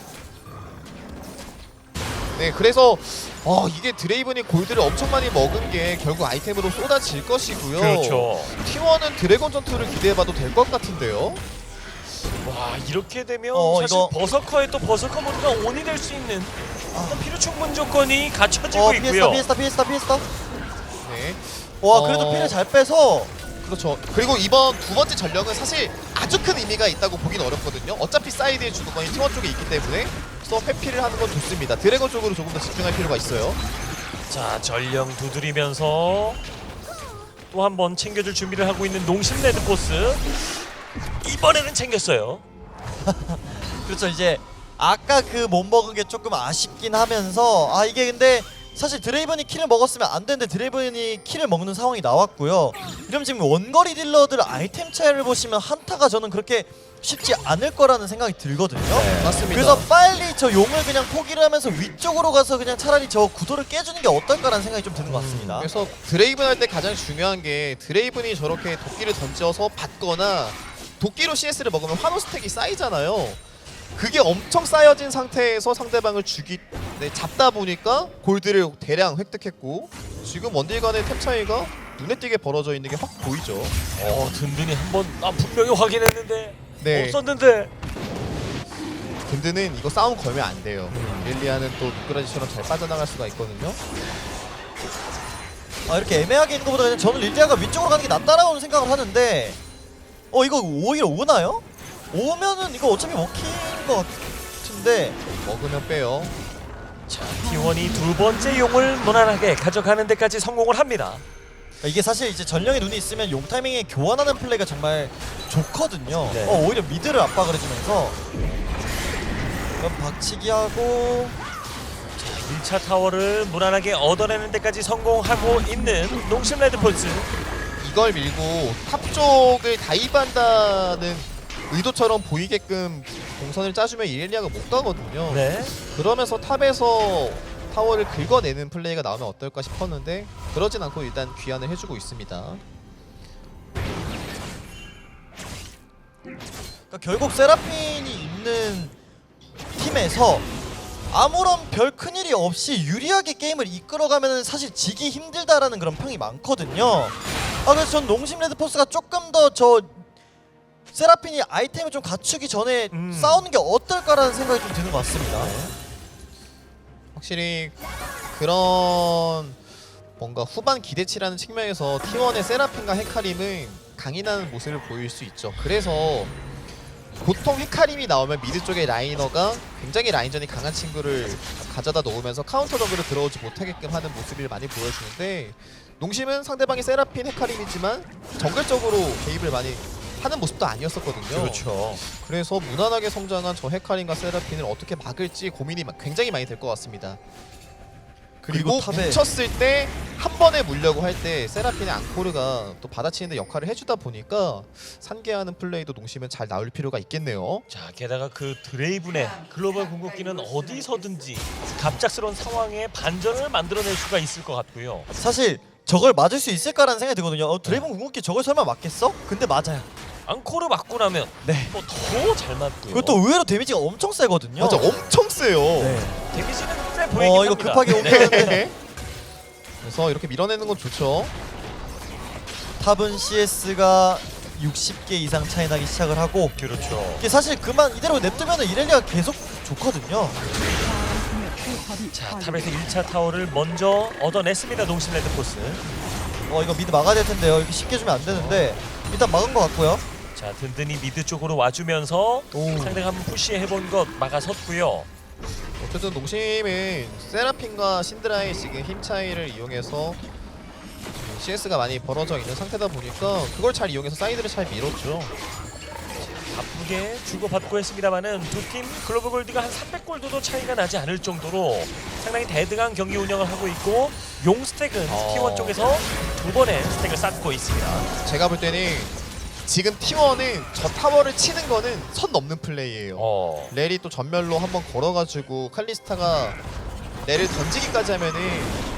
네, 그래서 이게 드레이븐이 골드를 엄청 많이 먹은 게 결국 아이템으로 쏟아질 것이고요. 그렇죠. T1은 드래곤 전투를 기대해봐도 될 것 같은데요. 와, 이렇게 되면 사실 이거- 버서커에 또 버서커 모드가 온이 될 수 있는 어떤 필요 충분 조건이 갖춰지고 있고요. 피했다. 네, 와, 그래도 피를 잘 빼서 그렇죠. 그리고 이번 두 번째 전력은 사실 아주 큰 의미가 있다고 보긴 어렵거든요. 어차피 사이드의 주도권이 T1 쪽에 있기 때문에 그래서 회피를 하는 건 좋습니다. 드래곤 쪽으로 조금 더 집중할 필요가 있어요. 자, 전령 두드리면서 또 한 번 챙겨줄 준비를 하고 있는 농심 레드포스. 이번에는 챙겼어요. 그렇죠. 이제 아까 그 못 먹은 게 조금 아쉽긴 하면서 이게 근데 사실 드레이븐이 킬을 먹었으면 안 되는데 드레이븐이 킬을 먹는 상황이 나왔고요. 이러면 지금 원거리 딜러들 아이템 차이를 보시면 한타가 저는 그렇게 쉽지 않을 거라는 생각이 들거든요. 맞습니다. 그래서 빨리 저 용을 그냥 포기를 하면서 위쪽으로 가서 그냥 차라리 저 구도를 깨주는 게 어떨까라는 생각이 좀 드는 것 같습니다. 그래서 드레이븐 할 때 가장 중요한 게 드레이븐이 저렇게 도끼를 던져서 받거나 도끼로 CS를 먹으면 환호 스택이 쌓이잖아요. 그게 엄청 쌓여진 상태에서 상대방을 잡다 보니까 골드를 대량 획득했고 지금 원딜 간의 템 차이가 눈에 띄게 벌어져 있는 게 확 보이죠. 든든히 한번 분명히 확인했는데 네. 없었는데. 든든은 이거 싸움 걸면 안 돼요. 릴리아는 또 미꾸라지처럼 잘 빠져나갈 수가 있거든요. 이렇게 애매하게 있는 것보다 그냥 저는 릴리아가 위쪽으로 가는 게 낫다라고 생각을 하는데 이거 오히려 오나요? 오면은 이거 어차피 먹힌 것 같은데 먹으면 빼요. 자, T1이 두 번째 용을 무난하게 가져가는 데까지 성공을 합니다. 이게 사실 이제 전령의 눈이 있으면 용 타이밍에 교환하는 플레이가 정말 좋거든요. 네. 오히려 미드를 압박을 해주면서 그럼 박치기하고 1차 타워를 무난하게 얻어내는 데까지 성공하고 있는 농심 레드포스. 이걸 밀고 탑 쪽을 다이브한다는 의도처럼 보이게끔 동선을 짜주면 이렐리아가 못 가거든요. 네. 그러면서 탑에서 타워를 긁어내는 플레이가 나오면 어떨까 싶었는데 그러진 않고 일단 귀환을 해주고 있습니다. 그러니까 결국 세라핀이 있는 팀에서 아무런 별 큰일이 없이 유리하게 게임을 이끌어가면 사실 지기 힘들다라는 그런 평이 많거든요. 그래서 전 농심 레드포스가 조금 더 세라핀이 아이템을 좀 갖추기 전에 싸우는 게 어떨까라는 생각이 좀 드는 것 같습니다. 확실히 그런 뭔가 후반 기대치라는 측면에서 T1의 세라핀과 헤카림은 강인한 모습을 보일 수 있죠. 그래서 보통 헤카림이 나오면 미드 쪽의 라이너가 굉장히 라인전이 강한 친구를 가져다 놓으면서 카운터 덕으로 들어오지 못하게끔 하는 모습을 많이 보여주는데 농심은 상대방이 세라핀 헤카림이지만 정글적으로 개입을 많이 하는 모습도 아니었었거든요. 그렇죠. 그래서 무난하게 성장한 저 헤카림과 세라핀을 어떻게 막을지 고민이 굉장히 많이 될 것 같습니다. 그리고 탑에 뭉쳤을 때 한 번에 물려고 할 때 세라핀의 앙코르가 또 받아치는 데 역할을 해주다 보니까 산계하는 플레이도 농심은 잘 나올 필요가 있겠네요. 자, 게다가 그 드레이븐의 글로벌 궁극기는 어디서든지 갑작스러운 상황에 반전을 만들어낼 수가 있을 것 같고요. 사실 저걸 맞을 수 있을까라는 생각이 들거든요. 드래곤 궁극기 저걸 설마 맞겠어? 근데 맞아요. 앙코르 맞고 나면 네. 뭐 더 잘 맞고요. 그리고 또 의외로 데미지가 엄청 세거든요. 맞아, 엄청 세요. 네. 데미지는 세 보이긴 이거 합니다. 급하게 오면 그래서 이렇게 밀어내는 건 좋죠. 탑은 CS가 60개 이상 차이 나기 시작을 하고 그렇죠. 이게 사실 이대로 냅두면 이렐리아가 계속 좋거든요. 자, 탑에서 1차 타워를 먼저 얻어냈습니다. 농심 레드포스. 이거 미드 막아야 될 텐데요. 이렇게 쉽게 주면 안 되는데 일단 막은 것 같고요. 자, 든든히 미드 쪽으로 와주면서 오. 상대가 한번 푸시해본 것 막아섰고요. 어쨌든 농심은 세라핀과 신드라의 지금 힘 차이를 이용해서 CS가 많이 벌어져 있는 상태다 보니까 그걸 잘 이용해서 사이드를 잘 밀었죠. 바쁘게 주고받고 했습니다만은 두 팀 글로벌 골드가 한 300골드도 차이가 나지 않을 정도로 상당히 대등한 경기 운영을 하고 있고 용 스택은 T1 쪽에서 두 번의 스택을 쌓고 있습니다. 제가 볼 때는 지금 T1은 저 타워를 치는 거는 선 넘는 플레이예요. 렐이 또 전멸로 한번 걸어가지고 칼리스타가 렐을 던지기까지 하면은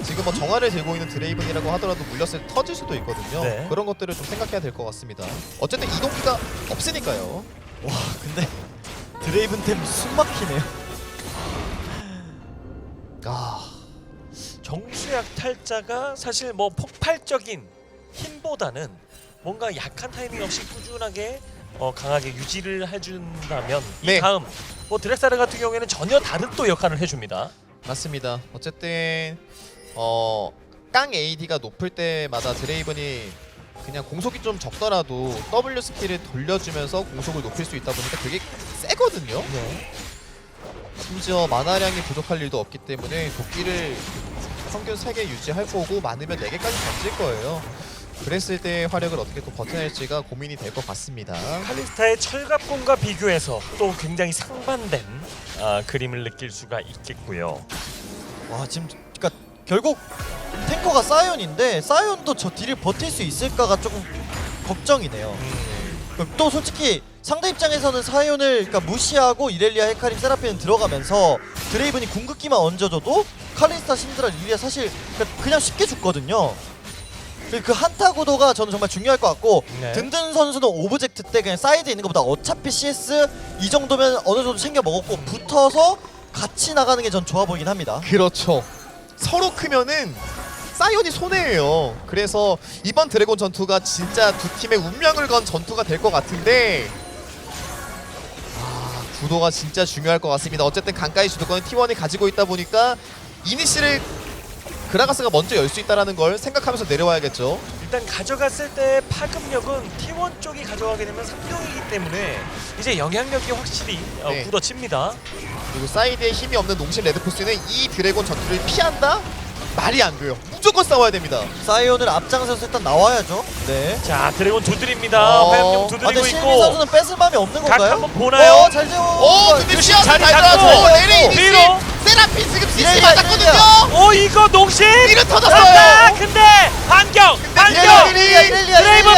지금 뭐 정화를 들고 있는 드레이븐이라고 하더라도 물렸을 때 터질 수도 있거든요. 네. 그런 것들을 좀 생각해야 될 것 같습니다. 어쨌든 이동기가 없으니까요. 와 근데 드레이븐 템 숨막히네요. 아, 정수약 탈자가 사실 뭐 폭발적인 힘보다는 뭔가 약한 타이밍 없이 꾸준하게 강하게 유지를 해준다면 네. 이 다음 뭐 드렉사르 같은 경우에는 전혀 다른 또 역할을 해줍니다. 맞습니다. 어쨌든 깡 AD가 높을 때마다 드레이븐이 그냥 공속이 좀 적더라도 W 스킬을 돌려주면서 공속을 높일 수 있다 보니까 되게 세거든요. 네. 심지어 만화량이 부족할 일도 없기 때문에 도끼를 평균 3개 유지할 거고 많으면 4개까지 던질 거예요. 그랬을 때 화력을 어떻게 또 버텨낼지가 고민이 될 것 같습니다. 칼리스타의 철갑공과 비교해서 또 굉장히 상반된 그림을 느낄 수가 있겠고요. 와 지금 그러니까 결국 탱커가 사이온인데 사이온도 저 딜을 버틸 수 있을까가 조금 걱정이네요. 또 솔직히 상대 입장에서는 사이온을 그러니까 무시하고 이렐리아, 헤카림, 세라핀은 들어가면서 드레이븐이 궁극기만 얹어줘도 칼리스타, 신드라, 릴리아 사실 그냥 쉽게 죽거든요. 그 한타 구도가 저는 정말 중요할 것 같고 네. 든든 선수는 오브젝트 때 그냥 사이드에 있는 것보다 어차피 CS 이 정도면 어느 정도 챙겨 먹었고 붙어서 같이 나가는 게 전 좋아 보이긴 합니다. 그렇죠. 서로 크면은 사이온이 손해예요. 그래서 이번 드래곤 전투가 진짜 두 팀의 운명을 건 전투가 될 것 같은데 구도가 진짜 중요할 것 같습니다. 어쨌든 강가의 주도권은 T1이 가지고 있다 보니까 이니시를 그라가스가 먼저 열 수 있다는 걸 생각하면서 내려와야겠죠. 일단 가져갔을 때 파급력은 T1 쪽이 가져가게 되면 3용이기 때문에 이제 영향력이 확실히 네. 굳어집니다. 그리고 사이드에 힘이 없는 농심 레드포스는 이 드래곤 전투를 피한다? 말이 안 돼요. 무조건 싸워야 됩니다. 사이온을 앞장서서 일단 나와야죠. 네. 자, 드래곤 두드립니다. 화염용 아, 두드리고 근데 실비 있고 선수는 뺏을 마음이 없는 각 건가요? 한번 보나요? 잘 세워. 오 근데 유신 시야를 자리 잘 잡고 들어가죠. 내리 이니시 뒤로. 세라핀 지금 CC 이렐리아, 맞았거든요. 오, 이거 농심 이를 졌다. 터졌어요. 근데 반격 이렐리아, 드레이븐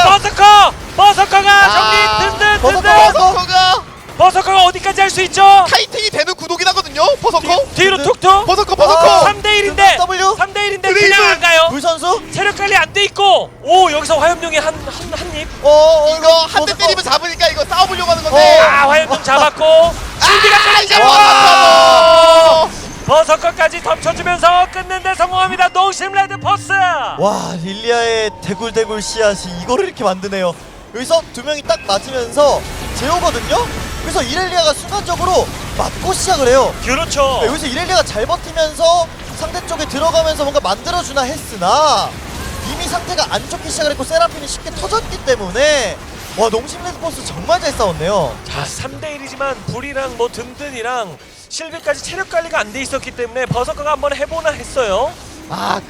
버서커가 정리 든든 버서커가 버서커가 어디까지 할 수 있죠? 카이팅이 되는 구도긴 하거든요. 버서커 뒤로 든든. 툭툭 버서커 3대1인데 W 3대1인데 드레이븐. 그냥 안 가요. 불 선수? 체력 관리 안 돼 있고 오, 여기서 화염용이 한입 이거 한 대 때리면 잡으니까 이거 싸워보려고 하는 건데 화염용 잡았고 실비가 이제 때리죠. 버서커 버서커까지 덮쳐주면서 끊는데 성공합니다. 농심 레드포스. 와 릴리아의 대굴대굴 씨앗이 이거를 이렇게 만드네요. 여기서 두 명이 딱 맞으면서 제어거든요. 그래서 이렐리아가 순간적으로 맞고 시작을 해요. 그렇죠. 여기서 이렐리아가 잘 버티면서 상대 쪽에 들어가면서 뭔가 만들어주나 했으나 이미 상태가 안 좋게 시작을 했고 세라핀이 쉽게 터졌기 때문에 와 농심 레드포스 정말 잘 싸웠네요. 자, 3대1이지만 불이랑 뭐 든든이랑 실비까지 체력 관리가 안 돼 있었기 때문에 버서커가 한번 해보나 했어요.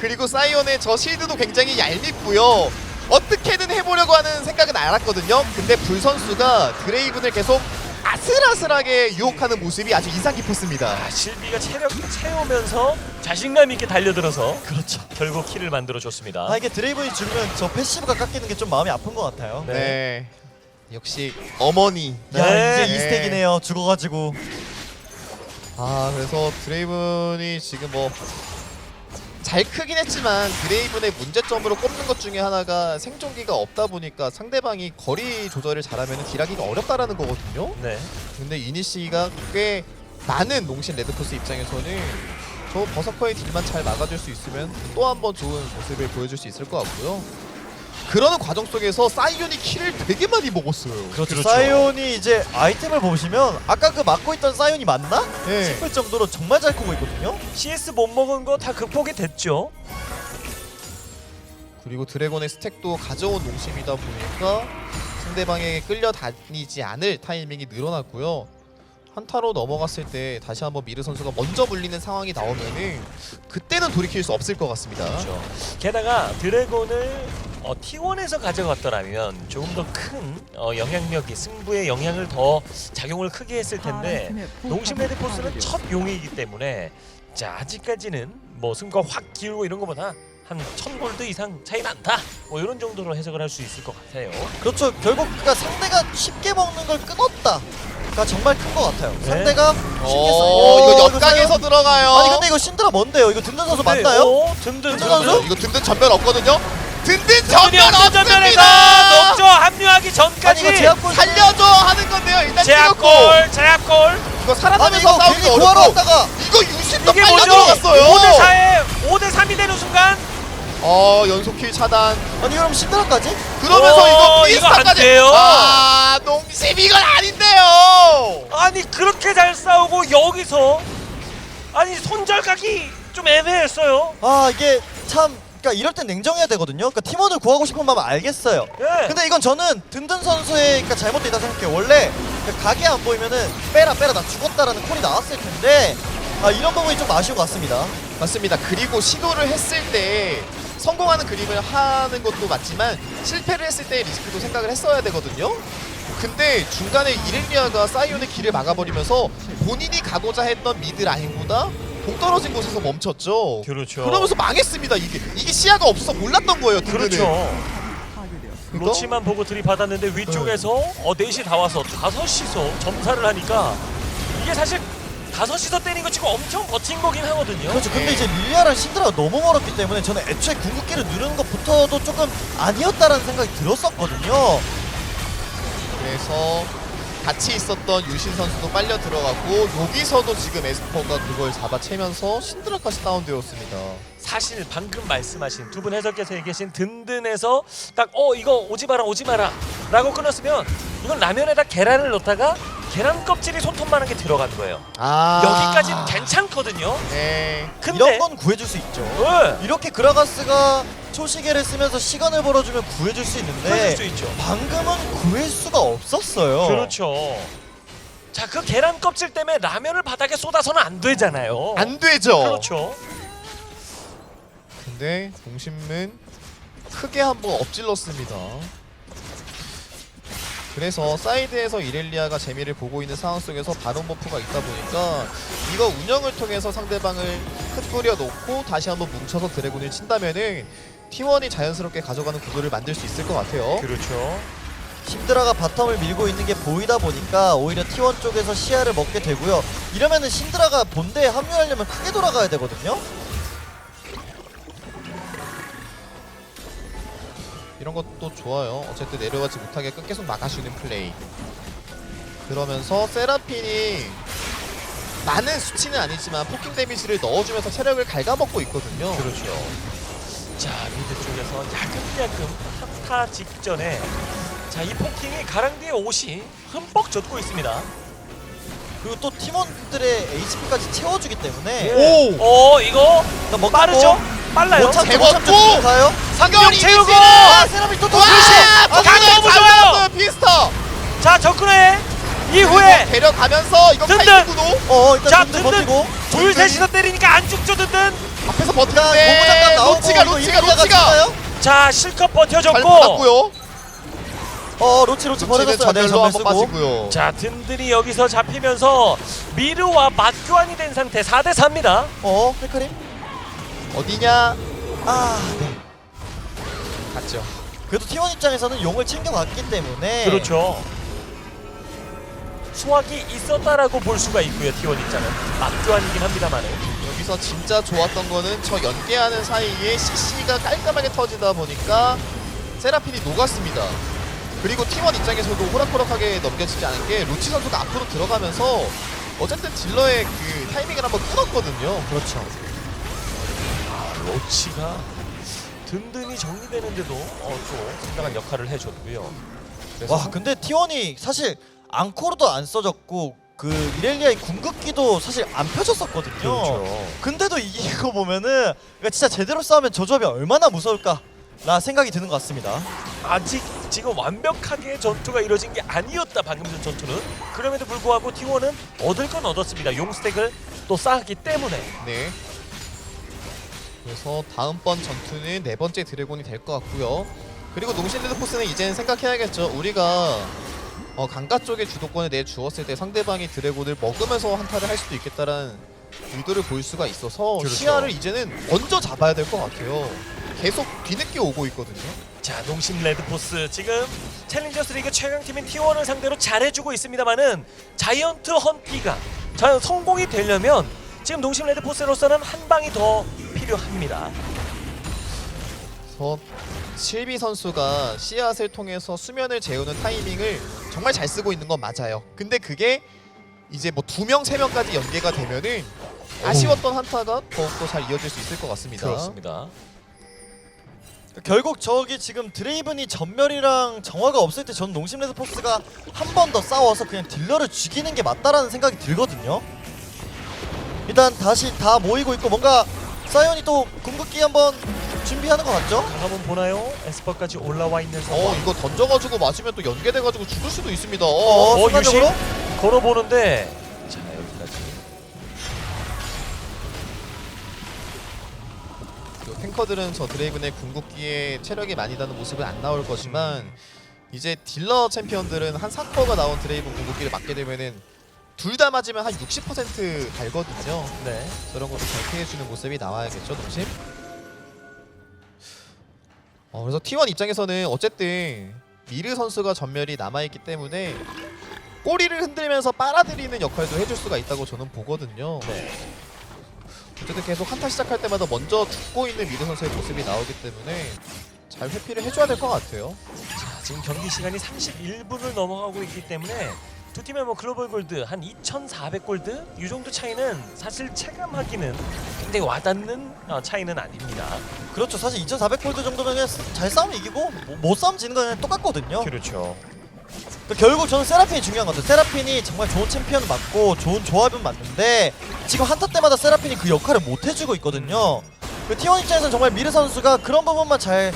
그리고 사이온의 저 실드도 굉장히 얄밉고요. 어떻게든 해보려고 하는 생각은 알았거든요. 근데 불 선수가 드레이븐을 계속 아슬아슬하게 유혹하는 모습이 아주 인상 깊었습니다. 실비가 체력 채우면서 자신감 있게 달려들어서 그렇죠. 결국 킬을 만들어줬습니다. 이게 드레이븐이 죽으면 저 패시브가 깎이는 게 좀 마음이 아픈 것 같아요. 네. 역시 어머니. 야 네. 이제 2스택이네요. 죽어가지고. 그래서 드레이븐이 지금 뭐 잘 크긴 했지만 드레이븐의 문제점으로 꼽는 것 중에 하나가 생존기가 없다 보니까 상대방이 거리 조절을 잘하면 딜하기가 어렵다라는 거거든요. 네. 근데 이니시가 꽤 많은 농심 레드포스 입장에서는 저 버서커의 딜만 잘 막아줄 수 있으면 또 한 번 좋은 모습을 보여줄 수 있을 것 같고요. 그러는 과정 속에서 사이온이 킬을 되게 많이 먹었어요. 그렇죠. 사이온이 이제 아이템을 보시면 아까 그 막고 있던 사이온이 맞나? 네. 싶을 정도로 정말 잘 크고 있거든요. CS 못 먹은 거 다 극복이 됐죠. 그리고 드래곤의 스택도 가져온 농심이다 보니까 상대방에게 끌려다니지 않을 타이밍이 늘어났고요. 한타로 넘어갔을 때 다시 한번 미르 선수가 먼저 물리는 상황이 나오면은 그때는 돌이킬 수 없을 것 같습니다. 그렇죠. 게다가 드래곤을 T1에서 가져갔더라면 조금 더 큰 영향력이 승부에 영향을 더 작용을 크게 했을 텐데 농심 레드포스는 첫 용이기 때문에 자 아직까지는 뭐 승부가 확 기울고 이런 것보다 한 1000골드 이상 차이 난다 뭐 이런 정도로 해석을 할 수 있을 것 같아요. 그렇죠. 결국 그러니까 상대가 쉽게 먹는 걸 끊었다가 정말 큰 것 같아요. 네. 상대가 쉽게 이거 역강에서 들어가요. 아니 근데 이거 신드라 뭔데요? 이거 든든 선수 맞나요? 든든 선수? 이거 든든 전면 없거든요. 든든 든든이 전면 없는 전면에서 없습니다. 녹조 합류하기 아니 전까지 이거 제압골 살려줘 하는 건데요. 일단 찍었고 제압골 이거 아니 살아나면서 이거 싸우기 괜히 구하러 어렵고 왔다가 이거 유심도 이게 빨려 뭐죠? 들어갔어요. 5대4에 5대3이 되는 순간 연속킬 차단. 아니 그럼 신드라까지? 그러면서 이거 이거 안 피스타까지. 돼요. 아 농심 이건 아닌데요. 아니 그렇게 잘 싸우고 여기서 아니 손절각이 좀 애매했어요. 아 이게 참 그러니까 이럴 땐 냉정해야 되거든요. 그러니까 팀원을 구하고 싶은 마음 알겠어요. 예. 근데 이건 저는 든든 선수의 그러니까 잘못도 있다 생각해요. 원래 각이 안 보이면은 빼라 나 죽었다라는 콜이 나왔을 텐데 이런 부분이 좀 아쉬운 것 같습니다. 맞습니다. 그리고 시도를 했을 때 성공하는 그림을 하는 것도 맞지만 실패를 했을 때의 리스크도 생각을 했어야 되거든요. 근데 중간에 이렐리아가 사이온의 길을 막아버리면서 본인이 가고자 했던 미드 라인보다 동떨어진 곳에서 멈췄죠. 그렇죠. 그러면서 망했습니다. 이게 시야가 없어서 몰랐던 거예요. 든든은. 그렇죠. 그러니까? 로치만 보고 들이받았는데 위쪽에서 넷이 다 와서 5시서 점사를 하니까 이게 사실 5시서 때린 거 치고 엄청 버틴 거긴 하거든요. 그렇죠. 근데 네. 이제 릴리아랑 신드라가 너무 멀었기 때문에 저는 애초에 궁극기를 누르는 것부터도 조금 아니었다라는 생각이 들었었거든요. 그래서 같이 있었던 유신 선수도 빨려 들어갔고 여기서도 지금 에스퍼가 그걸 잡아채면서 신드라까지 다운되었습니다. 사실 방금 말씀하신 두 분 해설께서 얘기하신 든든해서 딱 이거 오지 마라 라고 끊었으면 이건 라면에다 계란을 넣다가 계란 껍질이 손톱만한 게 들어간 거예요. 여기까지는 괜찮거든요. 네. 근데 이런 건 구해줄 수 있죠. 네. 이렇게 그라가스가 초시계를 쓰면서 시간을 벌어주면 구해줄 수 있는데 구해줄 수 있죠. 방금은 구할 수가 없었어요. 그렇죠. 자, 그 계란 껍질 때문에 라면을 바닥에 쏟아서는 안 되잖아요. 안 되죠. 그렇죠. 근데 동심은 크게 한번 엎질렀습니다. 그래서 사이드에서 이렐리아가 재미를 보고 있는 상황 속에서 바론 버프가 있다 보니까 이거 운영을 통해서 상대방을 흩뿌려 놓고 다시 한번 뭉쳐서 드래곤을 친다면은 T1이 자연스럽게 가져가는 구도를 만들 수 있을 것 같아요. 그렇죠. 신드라가 바텀을 밀고 있는 게 보이다 보니까 오히려 T1 쪽에서 시야를 먹게 되고요. 이러면은 신드라가 본대에 합류하려면 크게 돌아가야 되거든요. 이런 것도 좋아요. 어쨌든 내려가지 못하게끔 계속 막아주는 플레이. 그러면서 세라핀이 많은 수치는 아니지만 포킹 데미지를 넣어주면서 체력을 갉아먹고 있거든요. 그렇죠. 자, 미드 쪽에서 야금야금 한타 직전에 자, 이 포킹이 가랑비의 옷이 흠뻑 젖고 있습니다. 그리고 또 팀원들의 HP까지 채워주기 때문에 오! 이거 먹고 빠르죠? 빨라요. 못 참죠, 재웠고! 못 참죠. 가요? 상경 채우고! 세라핀 또 와! 각 너무 좋아요! 피스터! 자, 접근해! 이후에 데려가면서 이거 든든! 카이드 구도 일단 자, 든든 든든! 버티고 둘 셋이서 때리니까 안 죽죠, 든든! 앞에서 고무 잠깐 버티는데 나오고 로치가 자, 실컷 잘 버텨줬고 받았고요. 로치 로치는 버려졌어요. 네, 전멸로 전멸 한번 쓰고. 빠지고요. 자, 든든이 여기서 잡히면서 미르와 맞교환이 된 상태 4대4입니다. 헤카림? 어디냐? 네. 갔죠. 그래도 T1 입장에서는 용을 챙겨갔기 때문에 그렇죠. 수확이 있었다라고 볼 수가 있고요. T1 입장은 맞교환이긴 합니다만은. 여기서 진짜 좋았던 거는 저 연계하는 사이에 CC가 깔끔하게 터지다 보니까 세라핀이 녹았습니다. 그리고 T1 입장에서도 호락호락하게 넘겨지지 않은 게 로치 선수가 앞으로 들어가면서 어쨌든 딜러의 그 타이밍을 한번 끊었거든요. 그렇죠. 로치가 든든히 정리되는데도 또 상당한 역할을 해줬고요. 그래서 와 근데 T1이 사실 앙코르도 안 써졌고 그 이렐리아의 궁극기도 사실 안 펴졌었거든요. 그렇죠. 근데도 이기고 보면은 그러니까 진짜 제대로 싸우면 저 조합이 얼마나 무서울까 라 생각이 드는 것 같습니다. 아직 지금 완벽하게 전투가 이루어진 게 아니었다. 방금 전 전투는. 그럼에도 불구하고 T1은 얻을 건 얻었습니다. 용스택을 또 쌓았기 때문에. 네. 그래서 다음번 전투는 네 번째 드래곤이 될 것 같고요. 그리고 농심 레드포스는 이제는 생각해야겠죠. 우리가 강가 쪽에 주도권을 내주었을 때 상대방이 드래곤을 먹으면서 한타를 할 수도 있겠다라는 의도를 보일 수가 있어서 그렇죠. 시야를 이제는 먼저 잡아야 될 것 같아요. 계속 뒤늦게 오고 있거든요. 자, 농심 레드포스 지금 챌린저스 리그 최강팀인 T1을 상대로 잘해주고 있습니다만은 자이언트 헌티가 성공이 되려면 지금 농심 레드포스로서는 한 방이 더 필요합니다. 그래서 실비 선수가 씨앗을 통해서 수면을 재우는 타이밍을 정말 잘 쓰고 있는 건 맞아요. 근데 그게 이제 뭐 2명, 3명까지 연계가 되면은 아쉬웠던 한타가 더욱더 잘 이어질 수 있을 것 같습니다. 그렇습니다. 결국 저기 지금 드레이븐이 전멸이랑 정화가 없을 때 저는 농심 레드포스가 한 번 더 싸워서 그냥 딜러를 죽이는 게 맞다라는 생각이 들거든요. 일단 다시 다 모이고 있고 뭔가 사이언이 또 궁극기 한번 준비하는 것 같죠? 한번 보나요? 에스퍼까지 올라와 있는 상황. 이거 던져가지고 맞으면 또 연계돼가지고 죽을 수도 있습니다. 순간적으로? 유심 걸어보는데 자, 여기까지. 그 탱커들은 저 드레이븐의 궁극기에 체력이 많이 다는 모습은 안 나올 거지만 이제 딜러 챔피언들은 한 4커가 나온 드레이븐 궁극기를 맞게 되면은 둘 다 맞으면 한 60% 달거든요. 네. 저런 것도 잘 피해주는 모습이 나와야겠죠, 농심? 그래서 T1 입장에서는 어쨌든 미르 선수가 전멸이 남아있기 때문에 꼬리를 흔들면서 빨아들이는 역할도 해줄 수가 있다고 저는 보거든요. 네. 어쨌든 계속 한타 시작할 때마다 먼저 죽고 있는 미르 선수의 모습이 나오기 때문에 잘 회피를 해줘야 될 것 같아요. 자, 지금 경기 시간이 31분을 넘어가고 있기 때문에 두 팀의 뭐 글로벌 골드 한 2,400 골드 이 정도 차이는 사실 체감하기는 굉장히 와닿는 차이는 아닙니다. 그렇죠. 사실 2400골드 정도면 그냥 잘 싸우면 이기고 못 싸우면 지는 거는 똑같거든요. 그렇죠. 결국 저는 세라핀이 중요한 것 같아요. 세라핀이 정말 좋은 챔피언 맞고 좋은 조합은 맞는데 지금 한타 때마다 세라핀이 그 역할을 못 해주고 있거든요. 그 T1 입장에서는 정말 미르 선수가 그런 부분만 잘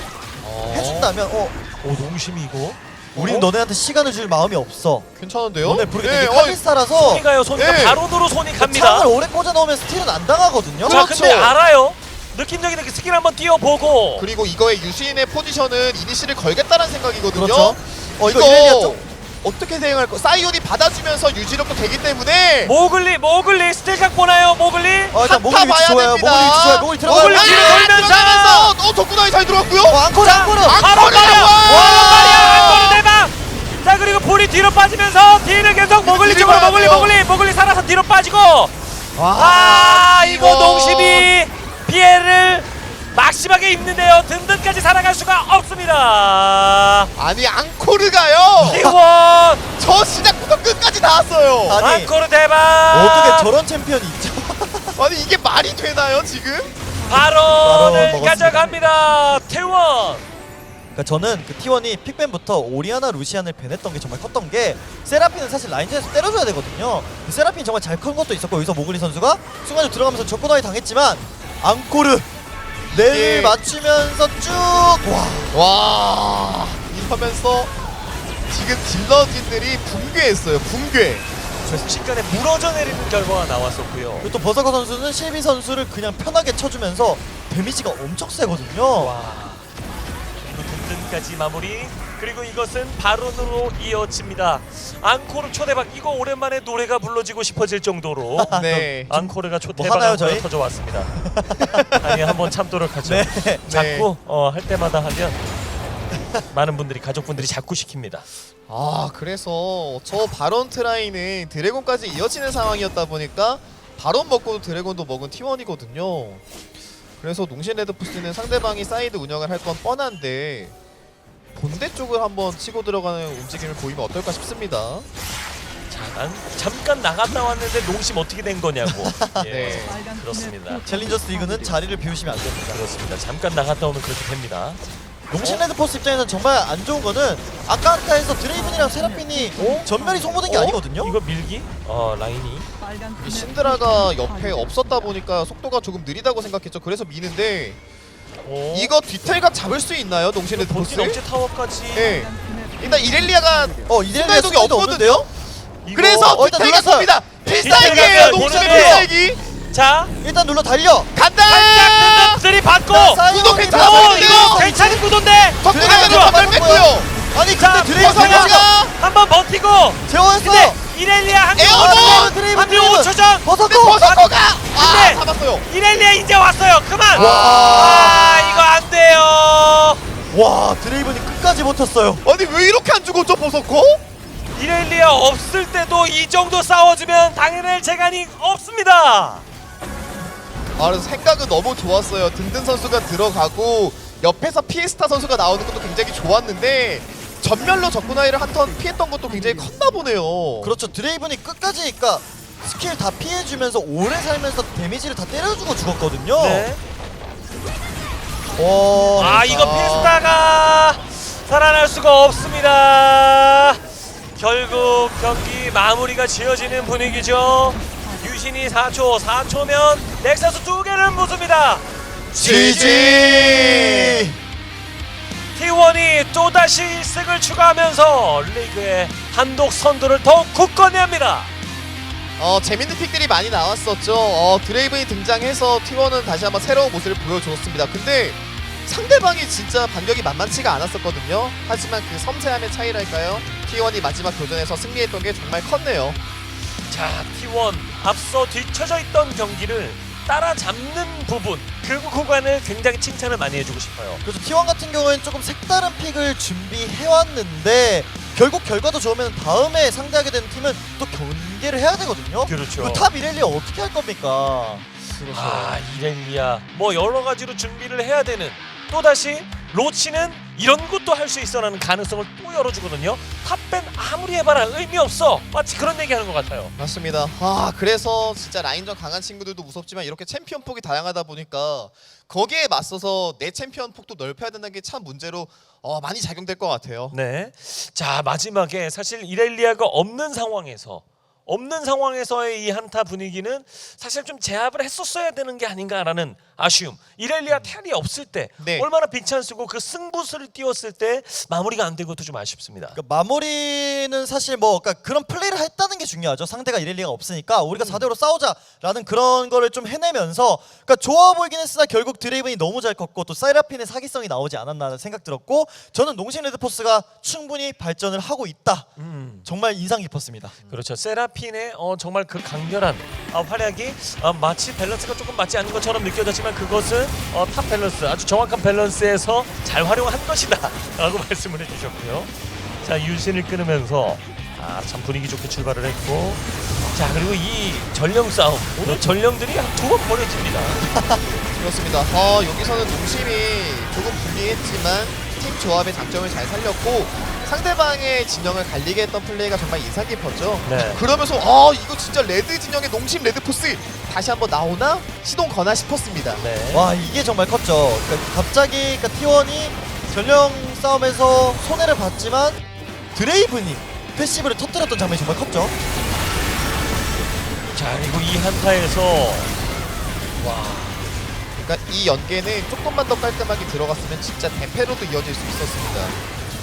해준다면 오, 농심이 이거 우리는 너네한테 시간을 줄 마음이 없어. 괜찮은데요? 너네 부르겠다. 네, 이게 칼리스타라서 손이 가요. 손이가 네. 바로으로 손이 갑니다. 창을 오래 꽂아 넣으면 스틸은 안 당하거든요. 자, 그렇죠. 근데 알아요. 느낌적인 그 스킬 한번 띄워보고. 그리고 이거의 유시인의 포지션은 이니시를 걸겠다는 생각이거든요. 그렇죠. 이거 이렐리아 쪽 어떻게 대응할 거? 사이온이 받아주면서 유지력도 되기 때문에 모글리 스틸각 보나요? 모글리. 일단 목을 위치 봐야 좋아요. 됩니다. 목을 위치 좋아요. 목을 들어가요. 목을 뒤로 돌면서! 덕분에 잘 들어왔고요. 앙코르 앙코르. 바로 앙코르 말이야. 나와! 앙코르 대박. 자, 그리고 볼이 뒤로 빠지면서 뒤를 계속 모글리 뒤로 쪽으로 가야 돼요. 모글리 살아서 뒤로 빠지고. 와, 이거 농심이 피해를 막심하게 입는데요. 든든까지 살아갈 수가 없습니다. 아니 앙코르가요. T1 저 시작부터 끝까지 나왔어요. 아니 앙코르 대박. 어떻게 저런 챔피언이 있죠? 아니 이게 말이 되나요 지금? 바론을 먹었습니다. 가져갑니다. T1. 그러니까 저는 그 T1이 픽밴부터 오리아나 루시안을 밴했던 게 정말 컸던 게 세라핀은 사실 라인전에서 때려줘야 되거든요. 세라핀이 정말 잘 큰 것도 있었고 여기서 모글리 선수가 순간적으로 들어가면서 적고다이 당했지만 앙코르 넬 예. 맞추면서 쭉 와 이러면서 지금 딜러진들이 붕괴했어요. 붕괴. 순식간에 무너져 내리는 결과가 나왔었고요. 그리고 또 버서커 선수는 실비 선수를 그냥 편하게 쳐주면서 데미지가 엄청 세거든요. 와. 그리고 든든까지 마무리. 그리고 이것은 바론으로 이어집니다. 앙코르 초대박. 이거 오랜만에 노래가 불러지고 싶어질 정도로 네. 앙코르가 뭐 초대박 하나요, 저희? 터져왔습니다. 아니, 한번 참도록 하죠. 네. 자꾸 할 때마다 하면 많은 분들이 가족분들이 자꾸 시킵니다. 그래서 저 바론 트라이는 드래곤까지 이어지는 상황이었다 보니까 바론 먹고 드래곤도 먹은 T1이거든요. 그래서 농심 레드포스는 상대방이 사이드 운영을 할 건 뻔한데 본대 쪽을 한번 치고 들어가는 움직임을 보이면 어떨까 싶습니다. 잠깐 나갔다 왔는데 농심 어떻게 된 거냐고. 예, 네. 그렇습니다. 챌린저스 리그는 자리를 비우시면 안 됩니다. 그렇습니다. 잠깐 나갔다 오면 그렇게 됩니다. 농심 레드포스 입장에서는 정말 안 좋은 거는 아까 한타에서 드레이븐이랑 세라핀이 전멸이 소모된 게 아니거든요. 이거 밀기? 라인이. 이 신드라가 옆에 없었다 보니까 속도가 조금 느리다고 생각했죠. 그래서 미는데 오. 이거 뒤탈각 잡을 수 있나요? 농심 레드포스? 본진 억제 타워까지. 네. 일단 이렐리아가 이렐리아 순간이동이 순간도 없거든요? 이거- 그래서 일단 뒤탈각 눌렀어요. 봅니다. 필살기예요. 필살기예요. 농심의 보는데요. 필살기. 자, 일단 눌러 달려. 간다! 들이 받고. 구독 괜찮아 오, 보이는데요? 이거 괜찮은 구도인데. 덕분에 드래곤 전멸 뺐고요. 아니 자, 근데 드레이븐 버섯이가 한번 버티고. 재웠어. 근데 이렐리아 한 명. 에어본! 드레이븐 한명 5초 전. 버섯고. 버섯거가 근데- 잡았어요. 이렐리아 이제 왔어요. 그만. 와. 이거 안 돼요. 와 드레이븐이 끝까지 버텼어요. 아니 왜 이렇게 안 죽었죠 버섯거? 이렐리아 없을 때도 이 정도 싸워주면 당연할 재간이 없습니다. 그래서 생각은 너무 좋았어요. 든든 선수가 들어가고 옆에서 피에스타 선수가 나오는 것도 굉장히 좋았는데 전멸로 적군아이를 한 턴 피했던 것도 굉장히 컸나 보네요. 그렇죠. 드레이븐이 끝까지 그러니까 스킬 다 피해주면서 오래 살면서 데미지를 다 때려주고 죽었거든요. 네. 이거 아. 피스타가 살아날 수가 없습니다. 결국 경기 마무리가 지어지는 분위기죠. 유신이 4초면 넥서스 2개를 부숩니다. GG. T1이 또다시 1승을 추가하면서 리그의 한독 선두를 더욱 굳건히 합니다. 재밌는 픽들이 많이 나왔었죠. 드레이븐이 등장해서 T1은 다시 한번 새로운 모습을 보여줬습니다. 근데 상대방이 진짜 반격이 만만치가 않았었거든요. 하지만 그 섬세함의 차이랄까요? T1이 마지막 교전에서 승리했던 게 정말 컸네요. 자, T1 앞서 뒤쳐져 있던 경기를 따라잡는 부분, 그 구간을 굉장히 칭찬을 많이 해주고 싶어요. 그래서 T1 같은 경우에는 조금 색다른 픽을 준비해왔는데 결국 결과도 좋으면 다음에 상대하게 되는 팀은 또 경계를 해야 되거든요. 그렇죠. 그탑 이렐리아 어떻게 할 겁니까? 이렐리아 뭐 여러 가지로 준비를 해야 되는, 또다시 로치는 이런 것도 할 수 있어라는 가능성을 또 열어주거든요. 탑밴 아무리 해봐라 의미 없어, 마치 그런 얘기하는 것 같아요. 맞습니다. 그래서 진짜 라인전 강한 친구들도 무섭지만 이렇게 챔피언 폭이 다양하다 보니까 거기에 맞서서 내 챔피언 폭도 넓혀야 된다는 게 참 문제로 많이 작용될 것 같아요. 네. 자, 마지막에 사실 이렐리아가 없는 상황에서의 이 한타 분위기는 사실 좀 제압을 했었어야 되는 게 아닌가라는 아쉬움. 이렐리아 텔이 없을 때 네. 얼마나 빅찬스고 그 승부수를 띄웠을 때 마무리가 안 된 것도 좀 아쉽습니다. 그러니까 마무리는 사실 그러니까 그런 플레이를 했다는 게 중요하죠. 상대가 이렐리아가 없으니까 우리가 4대5로 싸우자라는 그런 거를 좀 해내면서, 그러니까 좋아 보이긴 했으나 결국 드레이븐이 너무 잘 컸고 또 사이라핀의 사기성이 나오지 않았나 생각 들었고, 저는 농심 레드포스가 충분히 발전을 하고 있다. 정말 인상 깊었습니다. 그렇죠. 세라핀의 정말 그 강렬한 활약이 마치 밸런스가 조금 맞지 않는 것처럼 느껴졌지만 그것은 탑 밸런스, 아주 정확한 밸런스에서 잘 활용한 것이다 라고 말씀을 해주셨고요. 자, 유신을 끊으면서 참 분위기 좋게 출발을 했고, 자, 그리고 이 전령 싸움, 오늘 전령들이 한 2번 벌어집니다. 그렇습니다. 여기서는 농심이 조금 불리했지만 팀 조합의 장점을 잘 살렸고 상대방의 진영을 갈리게 했던 플레이가 정말 인상 깊었죠. 네. 그러면서 이거 진짜 레드 진영의 농심 레드포스 다시 한번 나오나? 시동 거나 싶었습니다. 네. 와 이게 정말 컸죠. 그러니까 갑자기 T1이 전령 싸움에서 손해를 봤지만 드레이븐이 패시브를 터뜨렸던 장면이 정말 컸죠. 자, 그리고 이 한타에서 그러니까 이 연계는 조금만 더 깔끔하게 들어갔으면 진짜 대패로도 이어질 수 있었습니다.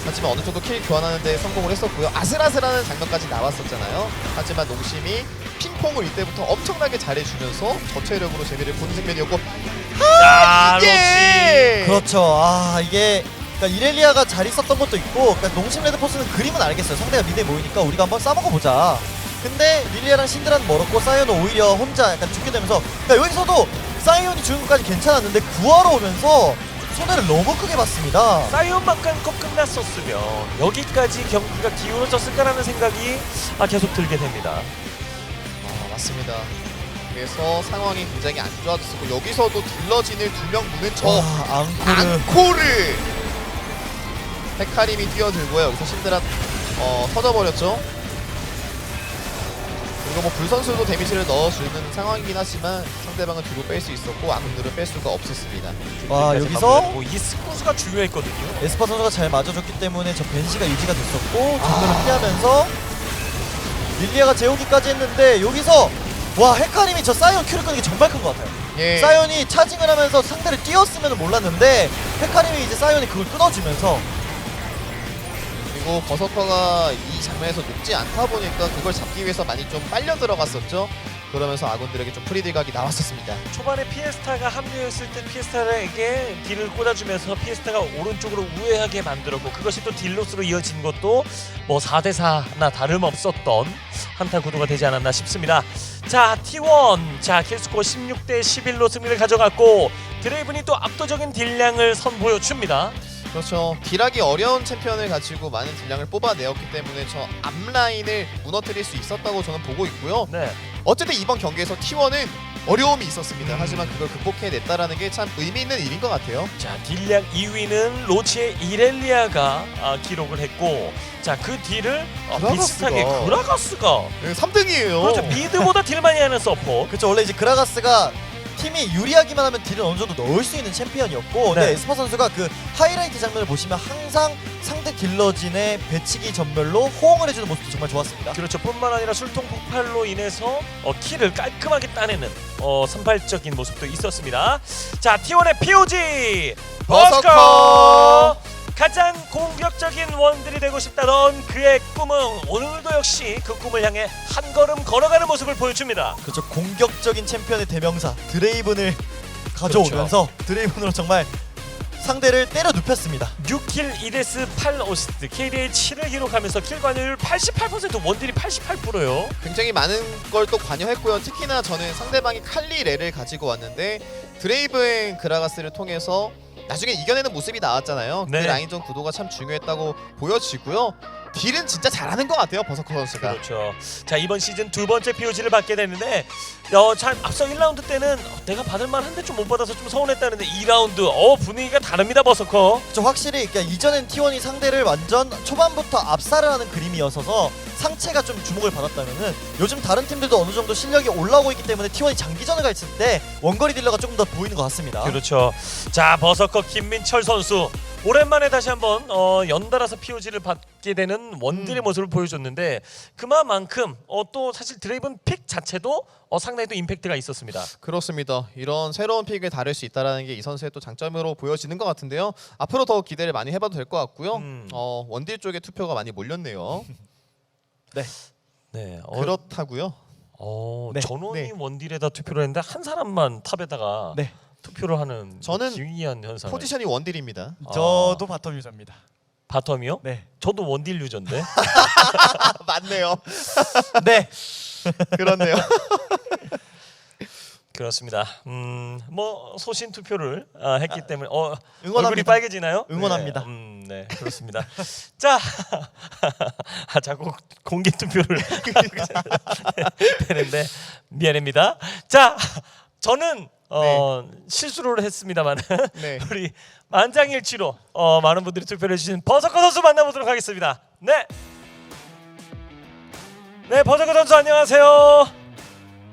하지만 어느 정도 킬 교환하는데 성공을 했었고요. 아슬아슬하는 장면까지 나왔었잖아요. 하지만 농심이 핑퐁을 이때부터 엄청나게 잘해주면서 저체력으로 재미를 보는 장면이었고, 로치. 그렇죠. 이게 그러니까 이렐리아가 잘 있었던 것도 있고, 그러니까 농심 레드포스는 그림은 알겠어요. 상대가 미드에 모이니까 우리가 한번 싸먹어보자. 근데 릴리아랑 신드라는 멀었고 사이언은 오히려 혼자 약간 죽게 되면서, 그러니까 여기서도 사이언이 죽은 것까지 괜찮았는데 구하러 오면서 손해를 너무 크게 봤습니다. 사이언만 끊고 끝났었으면 여기까지 경기가 기울어졌을까라는 생각이 계속 들게 됩니다. 맞습니다. 그래서 상황이 굉장히 안 좋아졌었고 여기서도 딜러진을 2명 무는 저 앙코르 헤카림이 뛰어들고요. 여기서 신드라 터져버렸죠. 그리고 불 선수도 데미지를 넣어주는 상황이긴 하지만 상대방은 뒤로 뺄 수 있었고 아군들은 뺄 수가 없었습니다. 여기서 이 스쿠스가 중요했거든요. 에스파 선수가 잘 맞아줬기 때문에 저 벤시가 유지가 됐었고 정면을 피하면서 릴리아가 재우기까지 했는데, 여기서 헤카림이 저 사이언 큐를 끄는 게 정말 큰 것 같아요. 예. 사이온이 차징을 하면서 상대를 띄웠으면 몰랐는데 헤카림이 이제 사이온이 그걸 끊어주면서 그리고 버서커가 이 장면에서 눕지 않다 보니까 그걸 잡기 위해서 많이 좀 빨려 들어갔었죠. 그러면서 아군들에게 좀 프리딜각이 나왔었습니다. 초반에 피에스타가 합류했을 때 피에스타에게 딜을 꽂아주면서 피에스타가 오른쪽으로 우회하게 만들었고 그것이 또 딜로스로 이어진 것도 뭐 4대4나 다름없었던 한타 구도가 되지 않았나 싶습니다. 자 T1 자 킬스코어 16대 11로 승리를 가져갔고 드레이븐이 또 압도적인 딜량을 선보여줍니다. 그렇죠. 딜하기 어려운 챔피언을 가지고 많은 딜량을 뽑아내었기 때문에 저 앞라인을 무너뜨릴 수 있었다고 저는 보고 있고요. 네. 어쨌든 이번 경기에서 T1은 어려움이 있었습니다. 하지만 그걸 극복해냈다라는 게 참 의미 있는 일인 것 같아요. 자 딜량 2위는 로치의 이렐리아가 기록을 했고 자 그 딜을 그라가스가. 비슷하게 그라가스가 3등이에요. 그렇죠 미드보다 딜 많이 하는 서포 그쵸 원래 이제 그라가스가 팀이 유리하기만 하면 딜을 어느 정도 넣을 수 있는 챔피언이었고 근데 네. 에스파 선수가 그 하이라이트 장면을 보시면 항상 상대 딜러진의 배치기 전멸로 호응을 해주는 모습도 정말 좋았습니다. 그렇죠. 뿐만 아니라 술통 폭발로 인해서 킬을 깔끔하게 따내는 선발적인 모습도 있었습니다. 자 T1의 POG 버스커 가장 공격적인 원딜이 되고 싶다던 그의 꿈은 오늘도 역시 그 꿈을 향해 한 걸음 걸어가는 모습을 보여줍니다. 그렇죠 공격적인 챔피언의 대명사 드레이븐을 가져오면서 드레이븐으로 정말 상대를 때려 눕혔습니다. 6킬 2데스 8어시스트 KDA 7을 기록하면서 킬 관여율 88% 원딜이 88%요. 굉장히 많은 걸 또 관여했고요. 특히나 저는 상대방이 칼리레를 가지고 왔는데 드레이븐 그라가스를 통해서 나중에 이겨내는 모습이 나왔잖아요. 네. 그 라인전 구도가 참 중요했다고 보여지고요. 딜은 진짜 잘하는 것 같아요, 버서커 선수가. 그렇죠. 자 이번 시즌 두 번째 POG를 받게 되는데 참 앞서 1라운드 때는 내가 받을 만한데 좀 못 받아서 좀 서운했다는데 2라운드 분위기가 다릅니다 버서커. 그렇죠 확실히 그러니까 이전엔 T1이 상대를 완전 초반부터 압살을 하는 그림이었어서 상체가 좀 주목을 받았다면은 요즘 다른 팀들도 어느 정도 실력이 올라오고 있기 때문에 T1이 장기전을 갔을 때 원거리 딜러가 조금 더 보이는 것 같습니다. 그렇죠. 자 버서커 김민철 선수 오랜만에 다시 한번 연달아서 POG를 받게 되는 원딜의 모습을 보여줬는데 그만큼 또 사실 드레이븐 픽 자체도 상당히 또 임팩트가 있었습니다. 그렇습니다. 이런 새로운 픽을 다룰 수 있다는 게 이 선수의 또 장점으로 보여지는 것 같은데요. 앞으로 더 기대를 많이 해봐도 될 것 같고요. 원딜 쪽에 투표가 많이 몰렸네요. 네. 그렇다고요. 네. 전원이 네. 원딜에다 투표를 했는데 한 사람만 탑에다가 네. 투표를 하는 저는 기이한 현상. 포지션이 원딜입니다. 저도 바텀 유저입니다. 바텀이요? 네. 저도 원딜 유저인데. 맞네요. 네. 그렇네요. 그렇습니다. 뭐 소신 투표를 했기 때문에 응원합니다. 얼굴이 빨개지나요? 응원합니다. 네, 그렇습니다. 자, 자꾸 공개 투표를 되는데 미안합니다. 자, 저는 실수를 했습니다만 네. 우리 만장일치로 많은 분들이 투표를 해주신 버서커 선수 만나보도록 하겠습니다. 네, 버서커 선수 안녕하세요.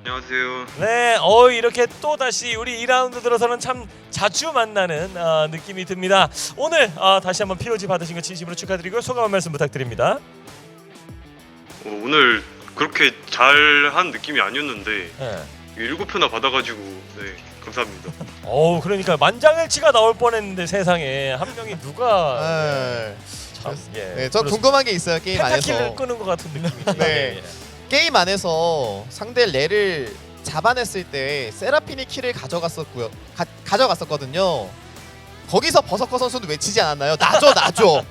안녕하세요. 네, 이렇게 또 다시 우리 2라운드 들어서는 참 자주 만나는 느낌이 듭니다. 오늘 다시 한번 POG 받으신 거 진심으로 축하드리고 소감 한 말씀 부탁드립니다. 오늘 그렇게 잘한 느낌이 아니었는데 네. 7표나 받아가지고 네 감사합니다. 그러니까 만장일치가 나올 뻔했는데 세상에 한 명이 누가 네. 참, 네, 저 궁금한 게 있어요. 게임 펜타킬을 안에서. 끄는 것 같은 느낌이죠. 네. 게임 안에서 상대 레를 잡아냈을 때 세라핀이 킬을 가져갔었고요. 가져갔었거든요. 거기서 버서커 선수는 외치지 않았나요? 나줘 나줘.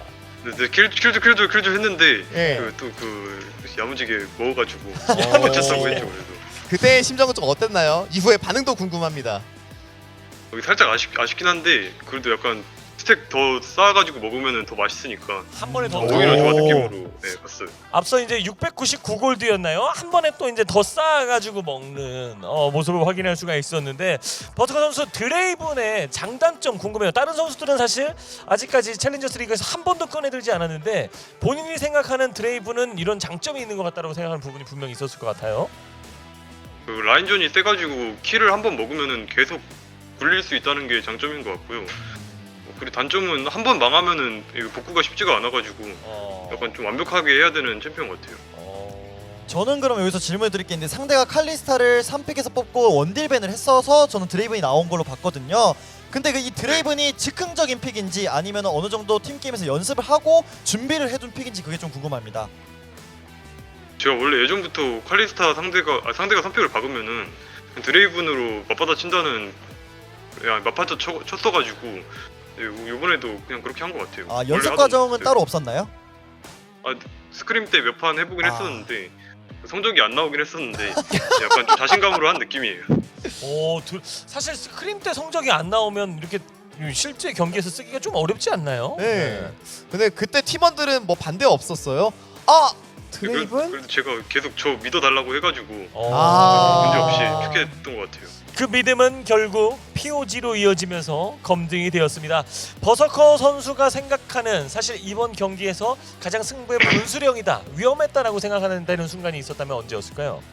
네, 킬도 했는데 예. 그 야무지게 먹어가지고 못 쳤다고 했죠. 그래도 그때의 심정은 좀 어땠나요? 이후의 반응도 궁금합니다. 여기 살짝 아쉽긴 한데 그래도 약간 스택 더 쌓아가지고 먹으면 더 맛있으니까 한 번에 더 오히려 좋은 오. 느낌으로 갔어요. 앞서 이제 699골드였나요? 한 번에 또 이제 더 쌓아가지고 먹는 모습을 확인할 수가 있었는데 버터커 선수 드레이븐의 장단점 궁금해요. 다른 선수들은 사실 아직까지 챌린저스 리그에서 한 번도 꺼내들지 않았는데 본인이 생각하는 드레이븐은 이런 장점이 있는 것 같다고 생각하는 부분이 분명히 있었을 것 같아요. 그 라인전이 세가지고 킬을 한 번 먹으면은 계속 굴릴 수 있다는 게 장점인 것 같고요. 그리고 단점은 한 번 망하면은 이거 복구가 쉽지가 않아가지고 약간 좀 완벽하게 해야 되는 챔피언 같아요. 저는 그럼 여기서 질문을 드릴 게 있는데 상대가 칼리스타를 3픽에서 뽑고 원딜밴을 했어서 저는 드레이븐이 나온 걸로 봤거든요. 근데 이 드레이븐이 즉흥적인 픽인지 아니면 어느 정도 팀게임에서 연습을 하고 준비를 해둔 픽인지 그게 좀 궁금합니다. 제가 원래 예전부터 칼리스타 상대가 3픽을 박으면은 드레이븐으로 맞받아 친다는 맞받아 쳤어가지고 이번에도 그냥 그렇게 한 것 같아요. 아, 원래 연습 하던 과정은 네. 따로 없었나요? 스크림 때 몇 판 해보긴 아. 했었는데 성적이 안 나오긴 했었는데 약간 좀 자신감으로 한 느낌이에요. 사실 스크림 때 성적이 안 나오면 이렇게 실제 경기에서 쓰기가 좀 어렵지 않나요? 네. 근데 그때 팀원들은 뭐 반대 없었어요. 아 드레이븐? 그래도 제가 계속 저 믿어달라고 해가지고 아. 문제 없이 픽했던 것 같아요. 그 믿음은 결국 POG로 이어지면서 검증이 되었습니다. 버서커 선수가 생각하는 사실 이번 경기에서 가장 승부의 분수령이다, 위험했다라고 생각하는 순간이 있었다면 언제였을까요?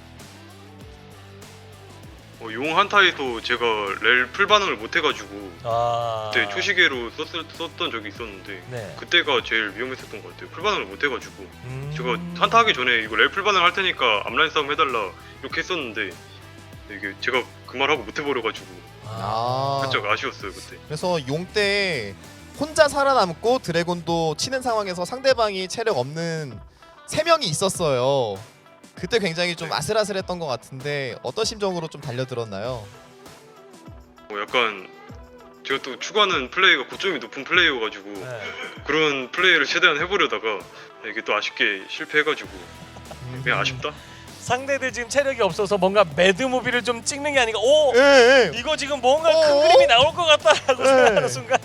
용 한타에서 제가 렐 풀반응을 못 해가지고 그때 초시계로 썼던 적이 있었는데 네. 그때가 제일 위험했었던 것 같아요. 풀반응을 못 해가지고 제가 음. 한타 하기 전에 이거 렐 풀반응 할 테니까 앞라인 싸움 해달라 이렇게 했었는데 이게 제가 그 말하고 못 해버려가지고 살짝 아쉬웠어요 그때. 그래서 용 때 혼자 살아남고 드래곤도 치는 상황에서 상대방이 체력 없는 3명이 있었어요. 그때 굉장히 좀 아슬아슬했던 것 같은데 어떤 심정으로 좀 달려들었나요? 약간 제가 또 추구하는 플레이가 고점이 높은 플레이여가지고 네. 그런 플레이를 최대한 해보려다가 이게 또 아쉽게 실패해가지고 그냥 아쉽다? 상대들 지금 체력이 없어서 뭔가 매드 무비를 좀 찍는 게 아니고 이거 지금 뭔가 큰 어? 그림이 나올 것 같다라고 네. 생각하는 순간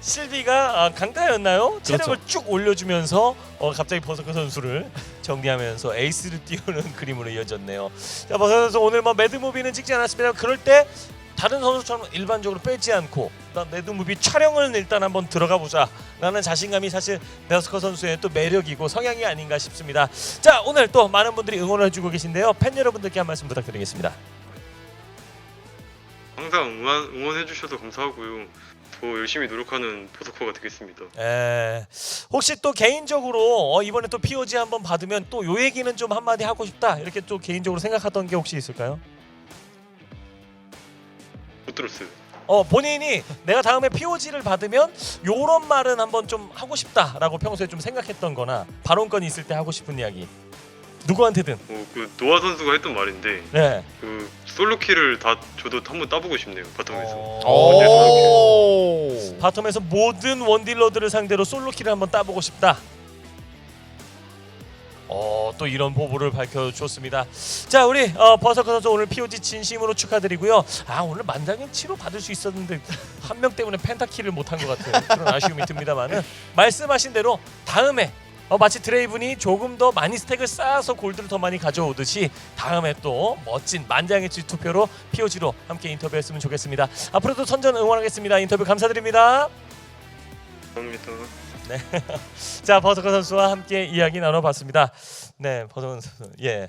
실비가 강타였나요? 체력을 쭉 올려주면서 갑자기 버서커 선수를 정리하면서 에이스를 띄우는 그림으로 이어졌네요. 자, 버서커 선수 오늘 매드 무비는 찍지 않았습니다. 그럴 때 다른 선수처럼 일반적으로 빼지 않고 매드 무비 촬영을 일단 한번 들어가 보자 라는 자신감이 사실 버서커 선수의 또 매력이고 성향이 아닌가 싶습니다. 자, 오늘 또 많은 분들이 응원을 해주고 계신데요. 팬 여러분들께 한 말씀 부탁드리겠습니다. 항상 응원해주셔서 감사하고요. 더 열심히 노력하는 버서커가 되겠습니다. 혹시 또 개인적으로 이번에 또 POG 한번 받으면 또 요 얘기는 좀 한마디 하고 싶다 이렇게 또 개인적으로 생각했던 게 혹시 있을까요? 못 들었어요. 본인이 내가 다음에 POG를 받으면 요런 말은 한번 좀 하고 싶다라고 평소에 좀 생각했던 거나 발언권이 있을 때 하고 싶은 이야기 누구한테든. 그 노아 선수가 했던 말인데 네. 그 솔로킬을 다 저도 한번 따보고 싶네요. 바텀에서. 오. 바텀에서 모든 원딜러들을 상대로 솔로킬을 한번 따보고 싶다. 또 이런 포부를 밝혀줬습니다. 자, 우리 버서커 선수 오늘 POG 진심으로 축하드리고요. 오늘 만장일치로 받을 수 있었는데 한 명 때문에 펜타킬을 못한 것 같아요. 그런 아쉬움이 듭니다만은 말씀하신 대로 다음에 마치 드레이븐이 조금 더 많이 스택을 쌓아서 골드를 더 많이 가져오듯이 다음에 또 멋진 만장일치 투표로 POG로 함께 인터뷰했으면 좋겠습니다. 앞으로도 선전 응원하겠습니다. 인터뷰 감사드립니다. 감사합니다. 자, 버서커 선수와 함께 이야기 나눠봤습니다. 네, 버서커 선수,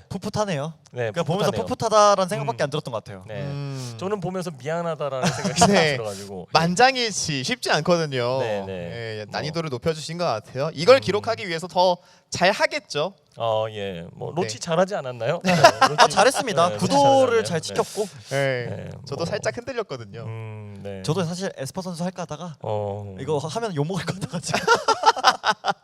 풋풋하네요. 네, 그러니까 보면서 풋풋하네요. 풋풋하다라는 생각밖에 안 들었던 것 같아요. 네, 저는 보면서 미안하다라는 생각이 네. 들어가지고 만장일치 쉽지 않거든요. 네, 네. 예, 난이도를 높여주신 것 같아요. 이걸 기록하기 위해서 더 잘 하겠죠. 로치 잘하지 않았나요? 네. 로치, 잘했습니다. 로치 구도를 잘하잖아요. 잘 지켰고 예. 저도 뭐. 살짝 흔들렸거든요. 네. 저도 사실 에스퍼 선수 할까 하다가 이거 하면 욕먹을 것 같아가지고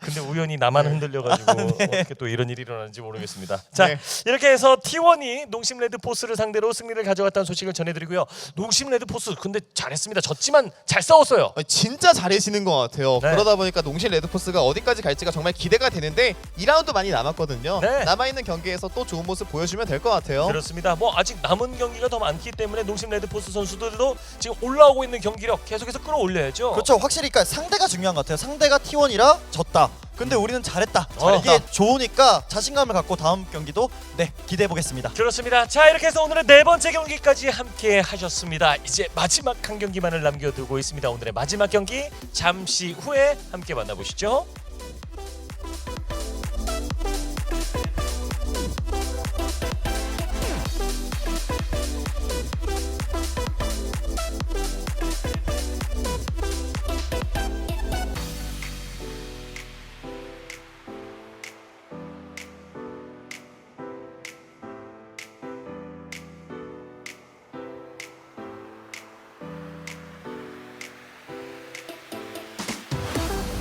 근데 우연히 나만 흔들려가지고 어떻게 또 이런 일이 일어나는지 모르겠습니다. 자, 네. 이렇게 해서 T1이 농심 레드포스를 상대로 승리를 가져갔다는 소식을 전해드리고요. 농심 레드포스 근데 잘했습니다. 졌지만 잘 싸웠어요. 진짜 잘해지는 것 같아요. 네. 그러다 보니까 농심 레드포스가 어디까지 갈지가 정말 기대가 되는데 2라운드 많이 남았거든요. 네. 남아있는 경기에서 또 좋은 모습 보여주면 될 것 같아요. 그렇습니다. 아직 남은 경기가 더 많기 때문에 농심 레드포스 선수들도 지금 올라오고 있는 경기력 계속해서 끌어올려야죠. 그렇죠. 확실히 그러니까 상대가 중요한 것 같아요. 상대가 T1이라 졌다. 근데 우리는 잘했다. 잘했다. 이게 좋으니까 자신감을 갖고 다음 경기도 기대해 보겠습니다. 그렇습니다. 자, 이렇게 해서 오늘의 네 번째 경기까지 함께 하셨습니다. 이제 마지막 한 경기만을 남겨두고 있습니다. 오늘의 마지막 경기 잠시 후에 함께 만나보시죠.